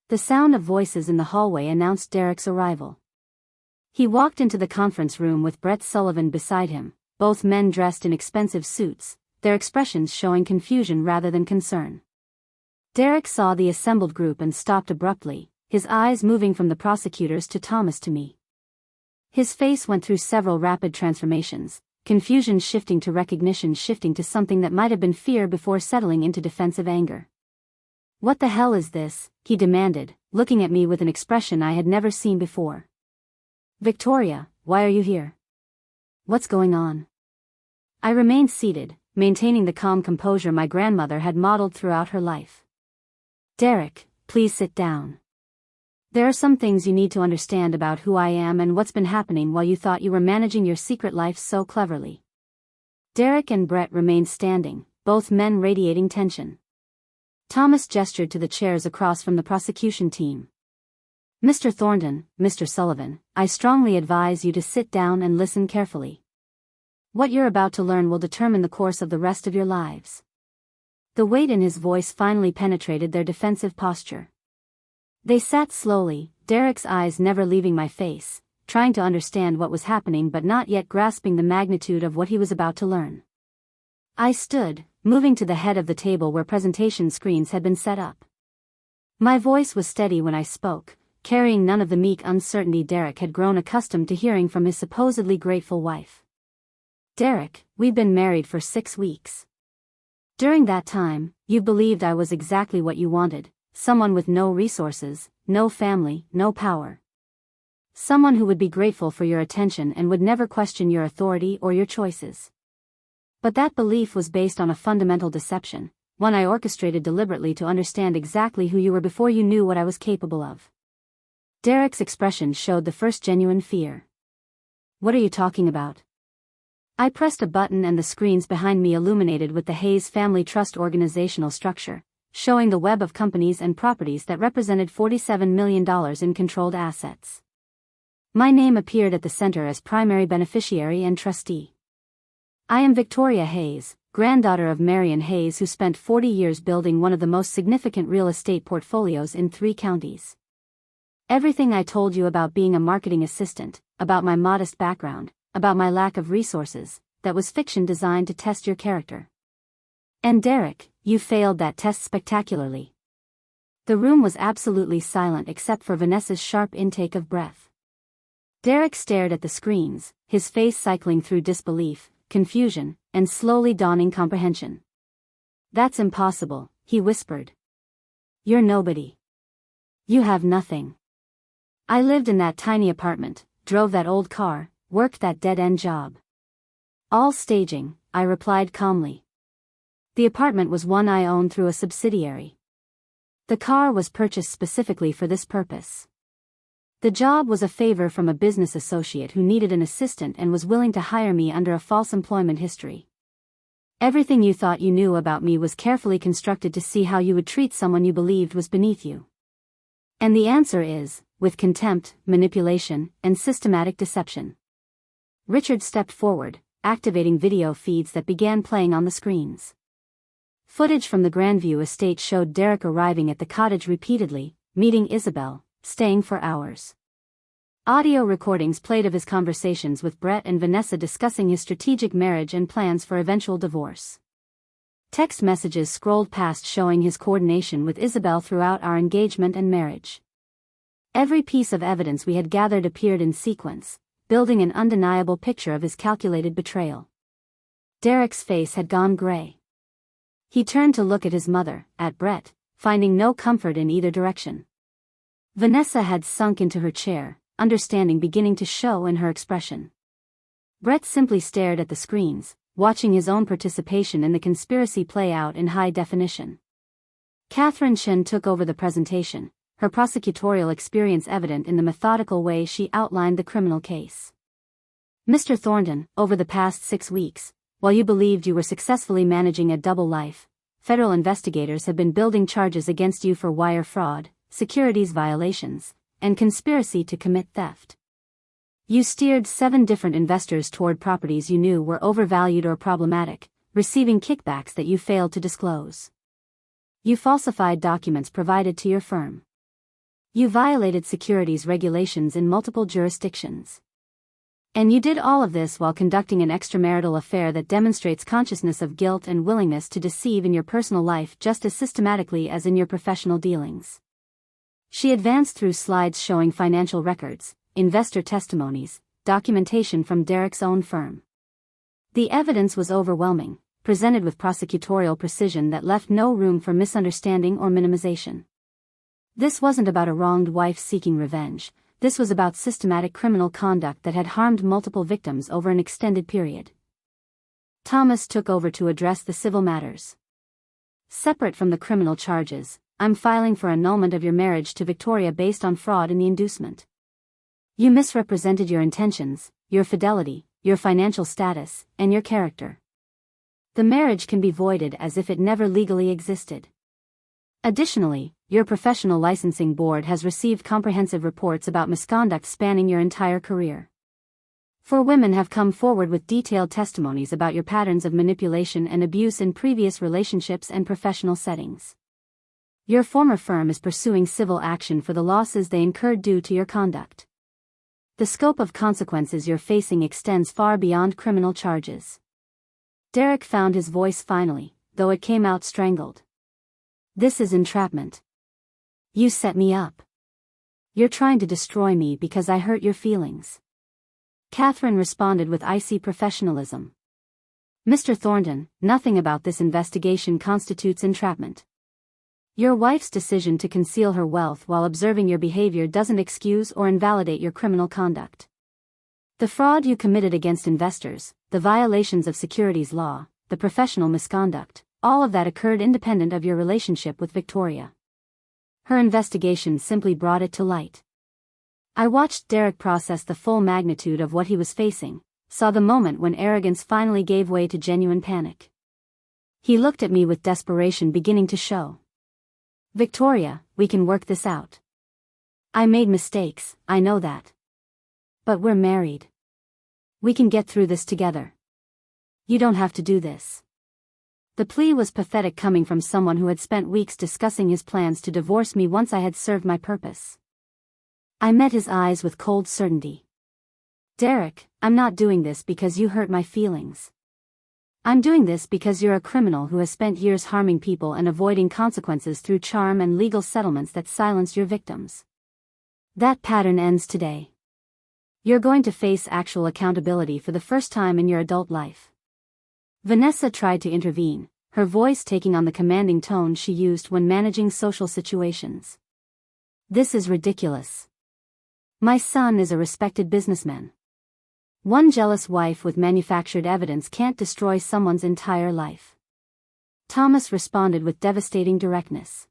The sound of voices in the hallway announced Derek's arrival. He walked into the conference room with Brett Sullivan beside him, both men dressed in expensive suits, their expressions showing confusion rather than concern. Derek saw the assembled group and stopped abruptly, his eyes moving from the prosecutors to Thomas to me. His face went through several rapid transformations, confusion shifting to recognition, shifting to something that might have been fear before settling into defensive anger. "What the hell is this?" he demanded, looking at me with an expression I had never seen before. "Victoria, why are you here? What's going on?" I remained seated, maintaining the calm composure my grandmother had modeled throughout her life. "Derek, please sit down. There are some things you need to understand about who I am and what's been happening while you thought you were managing your secret life so cleverly." Derek and Brett remained standing, both men radiating tension. Thomas gestured to the chairs across from the prosecution team. "Mr. Thornton, Mr. Sullivan, I strongly advise you to sit down and listen carefully. What you're about to learn will determine the course of the rest of your lives." The weight in his voice finally penetrated their defensive posture. They sat slowly, Derek's eyes never leaving my face, trying to understand what was happening but not yet grasping the magnitude of what he was about to learn. I stood, moving to the head of the table where presentation screens had been set up. My voice was steady when I spoke, carrying none of the meek uncertainty Derek had grown accustomed to hearing from his supposedly grateful wife. "Derek, we've been married for 6 weeks. During that time, you believed I was exactly what you wanted. Someone with no resources, no family, no power. Someone who would be grateful for your attention and would never question your authority or your choices. But that belief was based on a fundamental deception, one I orchestrated deliberately to understand exactly who you were before you knew what I was capable of." Derek's expression showed the first genuine fear. "What are you talking about?" I pressed a button and the screens behind me illuminated with the Hayes Family Trust organizational structure, showing the web of companies and properties that represented $47 million in controlled assets. My name appeared at the center as primary beneficiary and trustee. "I am Victoria Hayes, granddaughter of Marion Hayes, who spent 40 years building one of the most significant real estate portfolios in 3 counties. Everything I told you about being a marketing assistant, about my modest background, about my lack of resources, that was fiction designed to test your character. And Derek, you failed that test spectacularly." The room was absolutely silent except for Vanessa's sharp intake of breath. Derek stared at the screens, his face cycling through disbelief, confusion, and slowly dawning comprehension. "That's impossible," he whispered. You're nobody. You have nothing. I lived in that tiny apartment, drove that old car, worked that dead-end job. All staging, I replied calmly. The apartment was one I owned through a subsidiary. The car was purchased specifically for this purpose. The job was a favor from a business associate who needed an assistant and was willing to hire me under a false employment history. Everything you thought you knew about me was carefully constructed to see how you would treat someone you believed was beneath you. And the answer is, with contempt, manipulation, and systematic deception. Richard stepped forward, activating video feeds that began playing on the screens. Footage from the Grandview Estate showed Derek arriving at the cottage repeatedly, meeting Isabel, staying for hours. Audio recordings played of his conversations with Brett and Vanessa discussing his strategic marriage and plans for eventual divorce. Text messages scrolled past showing his coordination with Isabel throughout our engagement and marriage. Every piece of evidence we had gathered appeared in sequence, building an undeniable picture of his calculated betrayal. Derek's face had gone gray. He turned to look at his mother, at Brett, finding no comfort in either direction. Vanessa had sunk into her chair, understanding beginning to show in her expression. Brett simply stared at the screens, watching his own participation in the conspiracy play out in high definition. Catherine Chen took over the presentation, her prosecutorial experience evident in the methodical way she outlined the criminal case. Mr. Thornton, over the past 6 weeks, while you believed you were successfully managing a double life, federal investigators have been building charges against you for wire fraud, securities violations, and conspiracy to commit theft. You steered 7 different investors toward properties you knew were overvalued or problematic, receiving kickbacks that you failed to disclose. You falsified documents provided to your firm. You violated securities regulations in multiple jurisdictions. And you did all of this while conducting an extramarital affair that demonstrates consciousness of guilt and willingness to deceive in your personal life just as systematically as in your professional dealings. She advanced through slides showing financial records, investor testimonies, documentation from Derek's own firm. The evidence was overwhelming, presented with prosecutorial precision that left no room for misunderstanding or minimization. This wasn't about a wronged wife seeking revenge, this was about systematic criminal conduct that had harmed multiple victims over an extended period. Thomas took over to address the civil matters. Separate from the criminal charges, I'm filing for annulment of your marriage to Victoria based on fraud in the inducement. You misrepresented your intentions, your fidelity, your financial status, and your character. The marriage can be voided as if it never legally existed. Additionally, your professional licensing board has received comprehensive reports about misconduct spanning your entire career. 4 women have come forward with detailed testimonies about your patterns of manipulation and abuse in previous relationships and professional settings. Your former firm is pursuing civil action for the losses they incurred due to your conduct. The scope of consequences you're facing extends far beyond criminal charges. Derek found his voice finally, though it came out strangled. This is entrapment. You set me up. You're trying to destroy me because I hurt your feelings. Catherine responded with icy professionalism. Mr. Thornton, nothing about this investigation constitutes entrapment. Your wife's decision to conceal her wealth while observing your behavior doesn't excuse or invalidate your criminal conduct. The fraud you committed against investors, the violations of securities law, the professional misconduct, all of that occurred independent of your relationship with Victoria. Her investigation simply brought it to light. I watched Derek process the full magnitude of what he was facing, saw the moment when arrogance finally gave way to genuine panic. He looked at me with desperation beginning to show. Victoria, we can work this out. I made mistakes, I know that. But we're married. We can get through this together. You don't have to do this. The plea was pathetic coming from someone who had spent weeks discussing his plans to divorce me once I had served my purpose. I met his eyes with cold certainty. Derek, I'm not doing this because you hurt my feelings. I'm doing this because you're a criminal who has spent years harming people and avoiding consequences through charm and legal settlements that silence your victims. That pattern ends today. You're going to face actual accountability for the first time in your adult life. Vanessa tried to intervene, her voice taking on the commanding tone she used when managing social situations. "This is ridiculous. My son is a respected businessman. One jealous wife with manufactured evidence can't destroy someone's entire life." Thomas responded with devastating directness.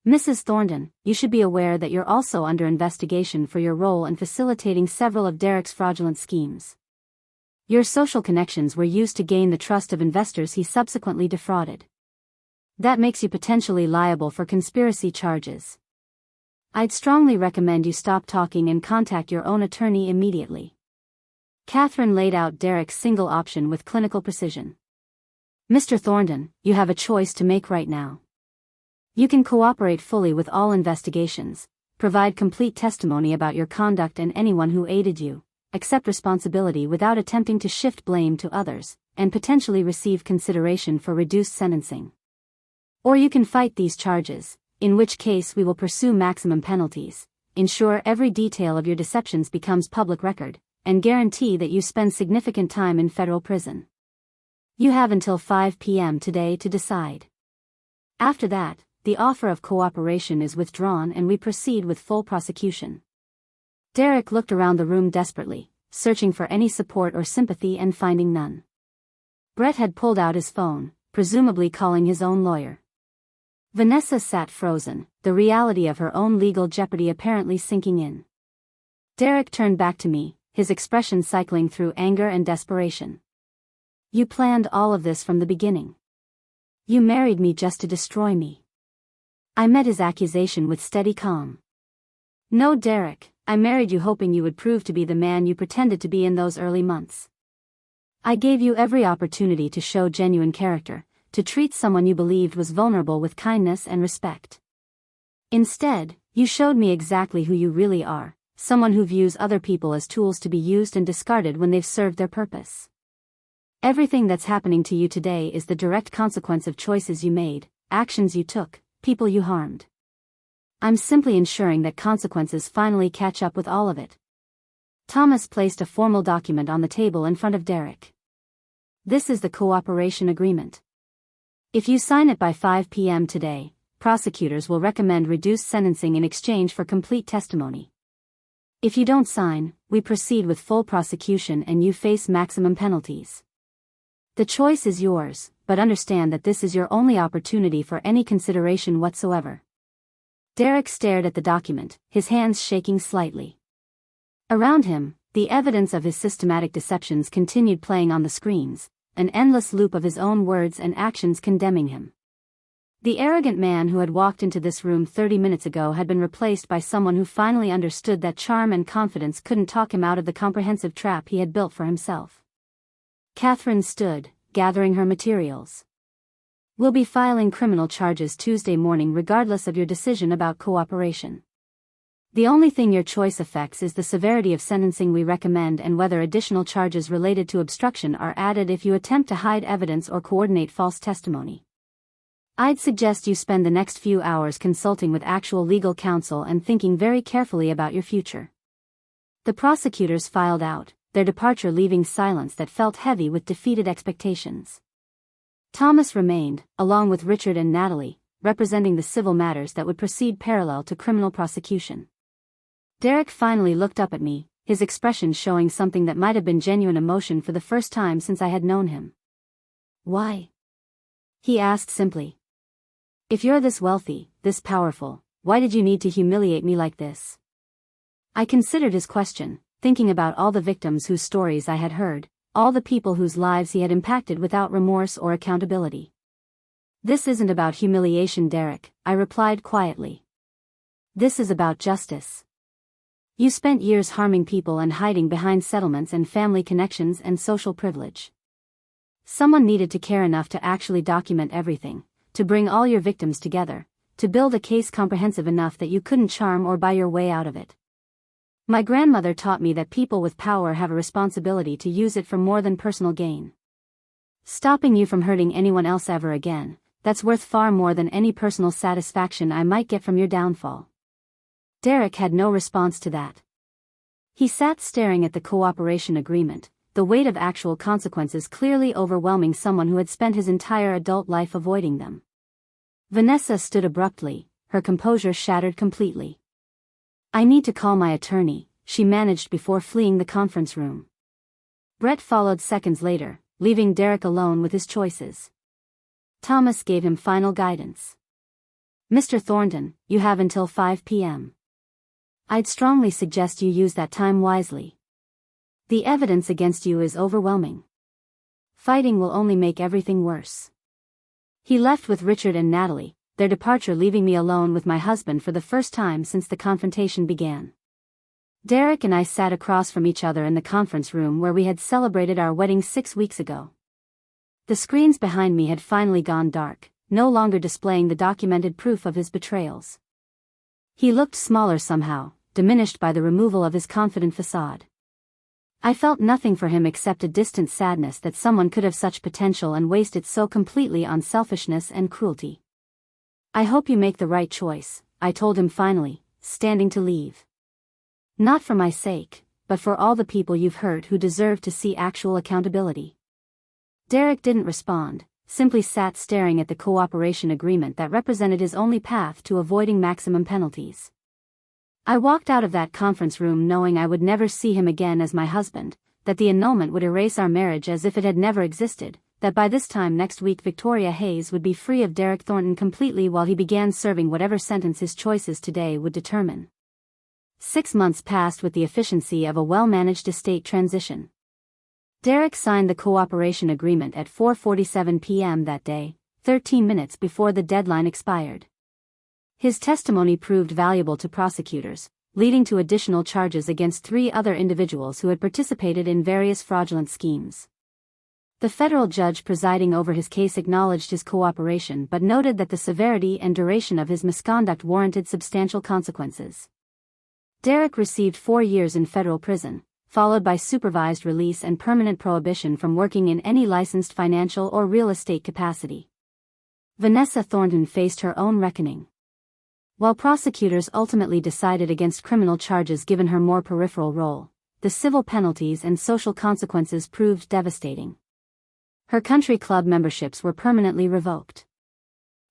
"Mrs. Thornton, you should be aware that you're also under investigation for your role in facilitating several of Derek's fraudulent schemes. Your social connections were used to gain the trust of investors he subsequently defrauded. That makes you potentially liable for conspiracy charges. I'd strongly recommend you stop talking and contact your own attorney immediately." Catherine laid out Derek's single option with clinical precision. "Mr. Thornton, you have a choice to make right now. You can cooperate fully with all investigations, provide complete testimony about your conduct and anyone who aided you, accept responsibility without attempting to shift blame to others, and potentially receive consideration for reduced sentencing. Or you can fight these charges, in which case we will pursue maximum penalties, ensure every detail of your deceptions becomes public record, and guarantee that you spend significant time in federal prison. You have until 5 p.m. today to decide. After that, the offer of cooperation is withdrawn and we proceed with full prosecution." Derek looked around the room desperately, searching for any support or sympathy and finding none. Brett had pulled out his phone, presumably calling his own lawyer. Vanessa sat frozen, the reality of her own legal jeopardy apparently sinking in. Derek turned back to me, his expression cycling through anger and desperation. "You planned all of this from the beginning. You married me just to destroy me." I met his accusation with steady calm. "No, Derek, I married you hoping you would prove to be the man you pretended to be in those early months. I gave you every opportunity to show genuine character, to treat someone you believed was vulnerable with kindness and respect. Instead, you showed me exactly who you really are, someone who views other people as tools to be used and discarded when they've served their purpose. Everything that's happening to you today is the direct consequence of choices you made, actions you took, people you harmed. I'm simply ensuring that consequences finally catch up with all of it." Thomas placed a formal document on the table in front of Derek. "This is the cooperation agreement. If you sign it by 5 p.m. today, prosecutors will recommend reduced sentencing in exchange for complete testimony. If you don't sign, we proceed with full prosecution and you face maximum penalties. The choice is yours, but understand that this is your only opportunity for any consideration whatsoever." Derek stared at the document, his hands shaking slightly. Around him, the evidence of his systematic deceptions continued playing on the screens, an endless loop of his own words and actions condemning him. The arrogant man who had walked into this room 30 minutes ago had been replaced by someone who finally understood that charm and confidence couldn't talk him out of the comprehensive trap he had built for himself. Catherine stood, gathering her materials. "We'll be filing criminal charges Tuesday morning regardless of your decision about cooperation. The only thing your choice affects is the severity of sentencing we recommend and whether additional charges related to obstruction are added if you attempt to hide evidence or coordinate false testimony. I'd suggest you spend the next few hours consulting with actual legal counsel and thinking very carefully about your future." The prosecutors filed out, their departure leaving silence that felt heavy with defeated expectations. Thomas remained, along with Richard and Natalie, representing the civil matters that would proceed parallel to criminal prosecution. Derek finally looked up at me, his expression showing something that might have been genuine emotion for the first time since I had known him. "Why?" he asked simply. "If you're this wealthy, this powerful, why did you need to humiliate me like this?" I considered his question, thinking about all the victims whose stories I had heard, all the people whose lives he had impacted without remorse or accountability. "This isn't about humiliation, Derek," I replied quietly. "This is about justice. You spent years harming people and hiding behind settlements and family connections and social privilege. Someone needed to care enough to actually document everything, to bring all your victims together, to build a case comprehensive enough that you couldn't charm or buy your way out of it. My grandmother taught me that people with power have a responsibility to use it for more than personal gain. Stopping you from hurting anyone else ever again, that's worth far more than any personal satisfaction I might get from your downfall." Derek had no response to that. He sat staring at the cooperation agreement, the weight of actual consequences clearly overwhelming someone who had spent his entire adult life avoiding them. Vanessa stood abruptly, her composure shattered completely. "I need to call my attorney," she managed before fleeing the conference room. Brett followed seconds later, leaving Derek alone with his choices. Thomas gave him final guidance. "Mr. Thornton, you have until 5 p.m. I'd strongly suggest you use that time wisely. The evidence against you is overwhelming. Fighting will only make everything worse." He left with Richard and Natalie, their departure leaving me alone with my husband for the first time since the confrontation began. Derek and I sat across from each other in the conference room where we had celebrated our wedding 6 weeks ago. The screens behind me had finally gone dark, no longer displaying the documented proof of his betrayals. He looked smaller somehow, diminished by the removal of his confident facade. I felt nothing for him except a distant sadness that someone could have such potential and waste it so completely on selfishness and cruelty. "I hope you make the right choice," I told him finally, standing to leave. "Not for my sake, but for all the people you've hurt who deserve to see actual accountability." Derek didn't respond, simply sat staring at the cooperation agreement that represented his only path to avoiding maximum penalties. I walked out of that conference room knowing I would never see him again as my husband, that the annulment would erase our marriage as if it had never existed, that by this time next week Victoria Hayes would be free of Derek Thornton completely while he began serving whatever sentence his choices today would determine. 6 months passed with the efficiency of a well-managed estate transition. Derek signed the cooperation agreement at 4:47 p.m. that day, 13 minutes before the deadline expired. His testimony proved valuable to prosecutors, leading to additional charges against 3 other individuals who had participated in various fraudulent schemes. The federal judge presiding over his case acknowledged his cooperation but noted that the severity and duration of his misconduct warranted substantial consequences. Derek received 4 years in federal prison, followed by supervised release and permanent prohibition from working in any licensed financial or real estate capacity. Vanessa Thornton faced her own reckoning. While prosecutors ultimately decided against criminal charges given her more peripheral role, the civil penalties and social consequences proved devastating. Her country club memberships were permanently revoked.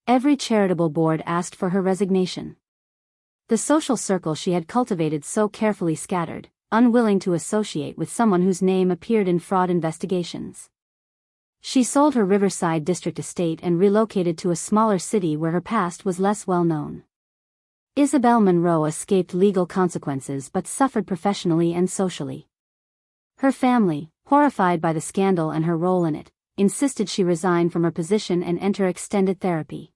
Every charitable board asked for her resignation. The social circle she had cultivated so carefully scattered, unwilling to associate with someone whose name appeared in fraud investigations. She sold her Riverside District estate and relocated to a smaller city where her past was less well known. Isabel Monroe escaped legal consequences but suffered professionally and socially. Her family, horrified by the scandal and her role in it, insisted she resign from her position and enter extended therapy.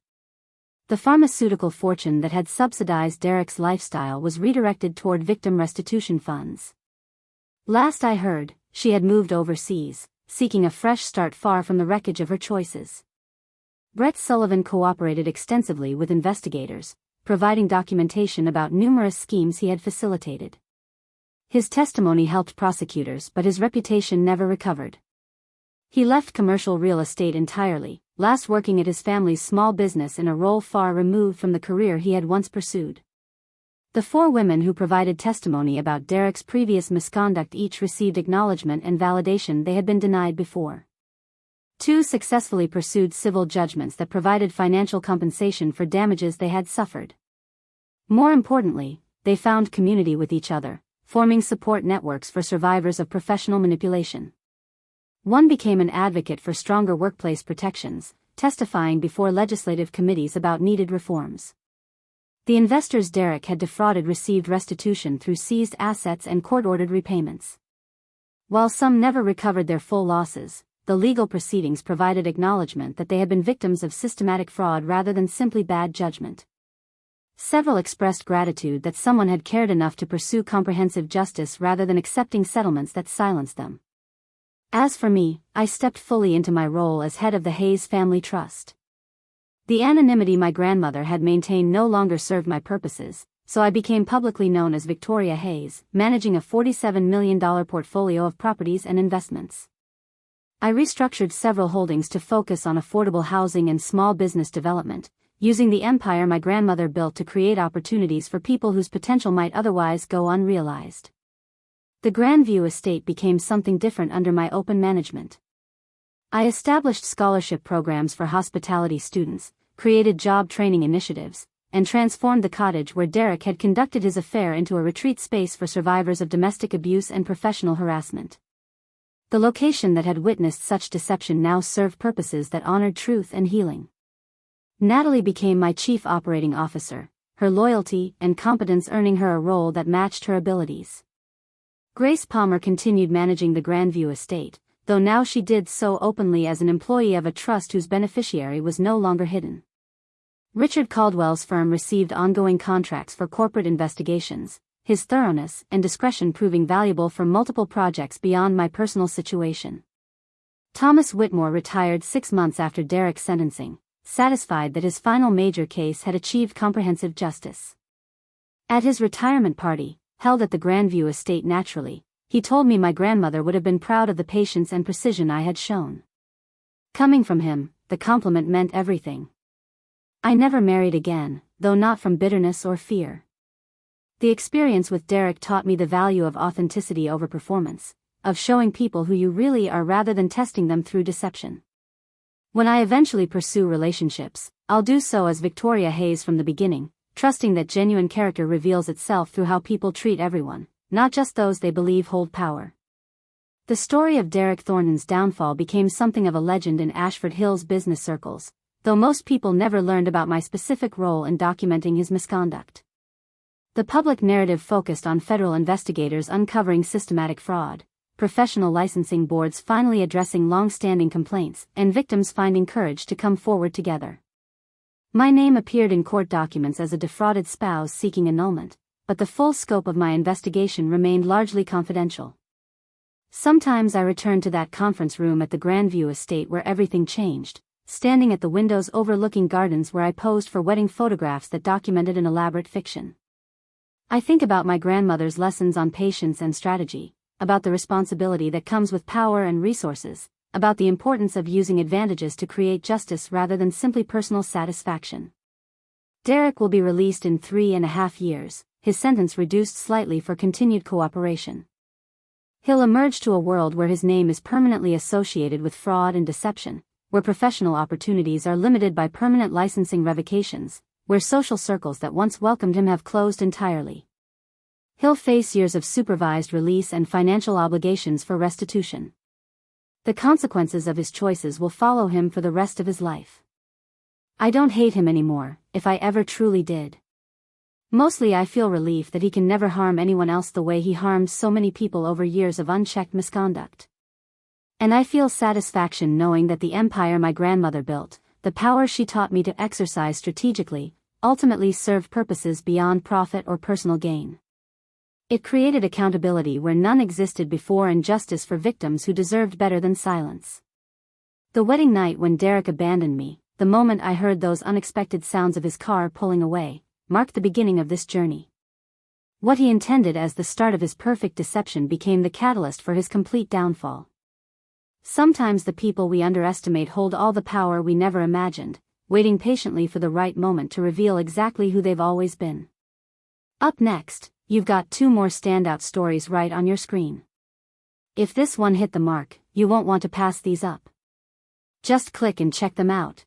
The pharmaceutical fortune that had subsidized Derek's lifestyle was redirected toward victim restitution funds. Last I heard, she had moved overseas, seeking a fresh start far from the wreckage of her choices. Brett Sullivan cooperated extensively with investigators, providing documentation about numerous schemes he had facilitated. His testimony helped prosecutors, but his reputation never recovered. He left commercial real estate entirely, last working at his family's small business in a role far removed from the career he had once pursued. The 4 women who provided testimony about Derek's previous misconduct each received acknowledgement and validation they had been denied before. 2 successfully pursued civil judgments that provided financial compensation for damages they had suffered. More importantly, they found community with each other, forming support networks for survivors of professional manipulation. One became an advocate for stronger workplace protections, testifying before legislative committees about needed reforms. The investors Derek had defrauded received restitution through seized assets and court-ordered repayments. While some never recovered their full losses, the legal proceedings provided acknowledgement that they had been victims of systematic fraud rather than simply bad judgment. Several expressed gratitude that someone had cared enough to pursue comprehensive justice rather than accepting settlements that silenced them. As for me, I stepped fully into my role as head of the Hayes Family Trust. The anonymity my grandmother had maintained no longer served my purposes, so I became publicly known as Victoria Hayes, managing a $47 million portfolio of properties and investments. I restructured several holdings to focus on affordable housing and small business development, using the empire my grandmother built to create opportunities for people whose potential might otherwise go unrealized. The Grandview Estate became something different under my open management. I established scholarship programs for hospitality students, created job training initiatives, and transformed the cottage where Derek had conducted his affair into a retreat space for survivors of domestic abuse and professional harassment. The location that had witnessed such deception now served purposes that honored truth and healing. Natalie became my chief operating officer, her loyalty and competence earning her a role that matched her abilities. Grace Palmer continued managing the Grandview Estate, though now she did so openly as an employee of a trust whose beneficiary was no longer hidden. Richard Caldwell's firm received ongoing contracts for corporate investigations, his thoroughness and discretion proving valuable for multiple projects beyond my personal situation. Thomas Whitmore retired 6 months after Derek's sentencing, satisfied that his final major case had achieved comprehensive justice. At his retirement party, held at the Grandview Estate naturally, he told me my grandmother would have been proud of the patience and precision I had shown. Coming from him, the compliment meant everything. I never married again, though not from bitterness or fear. The experience with Derek taught me the value of authenticity over performance, of showing people who you really are rather than testing them through deception. When I eventually pursue relationships, I'll do so as Victoria Hayes from the beginning, trusting that genuine character reveals itself through how people treat everyone, not just those they believe hold power. The story of Derek Thornton's downfall became something of a legend in Ashford Hills business circles, though most people never learned about my specific role in documenting his misconduct. The public narrative focused on federal investigators uncovering systematic fraud, professional licensing boards finally addressing long-standing complaints, and victims finding courage to come forward together. My name appeared in court documents as a defrauded spouse seeking annulment, but the full scope of my investigation remained largely confidential. Sometimes I returned to that conference room at the Grandview Estate where everything changed, standing at the windows overlooking gardens where I posed for wedding photographs that documented an elaborate fiction. I think about my grandmother's lessons on patience and strategy, about the responsibility that comes with power and resources, about the importance of using advantages to create justice rather than simply personal satisfaction. Derek will be released in 3.5 years, his sentence reduced slightly for continued cooperation. He'll emerge to a world where his name is permanently associated with fraud and deception, where professional opportunities are limited by permanent licensing revocations, where social circles that once welcomed him have closed entirely. He'll face years of supervised release and financial obligations for restitution. The consequences of his choices will follow him for the rest of his life. I don't hate him anymore, if I ever truly did. Mostly I feel relief that he can never harm anyone else the way he harmed so many people over years of unchecked misconduct. And I feel satisfaction knowing that the empire my grandmother built, the power she taught me to exercise strategically, ultimately served purposes beyond profit or personal gain. It created accountability where none existed before and justice for victims who deserved better than silence. The wedding night when Derek abandoned me, the moment I heard those unexpected sounds of his car pulling away, marked the beginning of this journey. What he intended as the start of his perfect deception became the catalyst for his complete downfall. Sometimes the people we underestimate hold all the power we never imagined, waiting patiently for the right moment to reveal exactly who they've always been. Up next, you've got 2 more standout stories right on your screen. If this one hit the mark, you won't want to pass these up. Just click and check them out.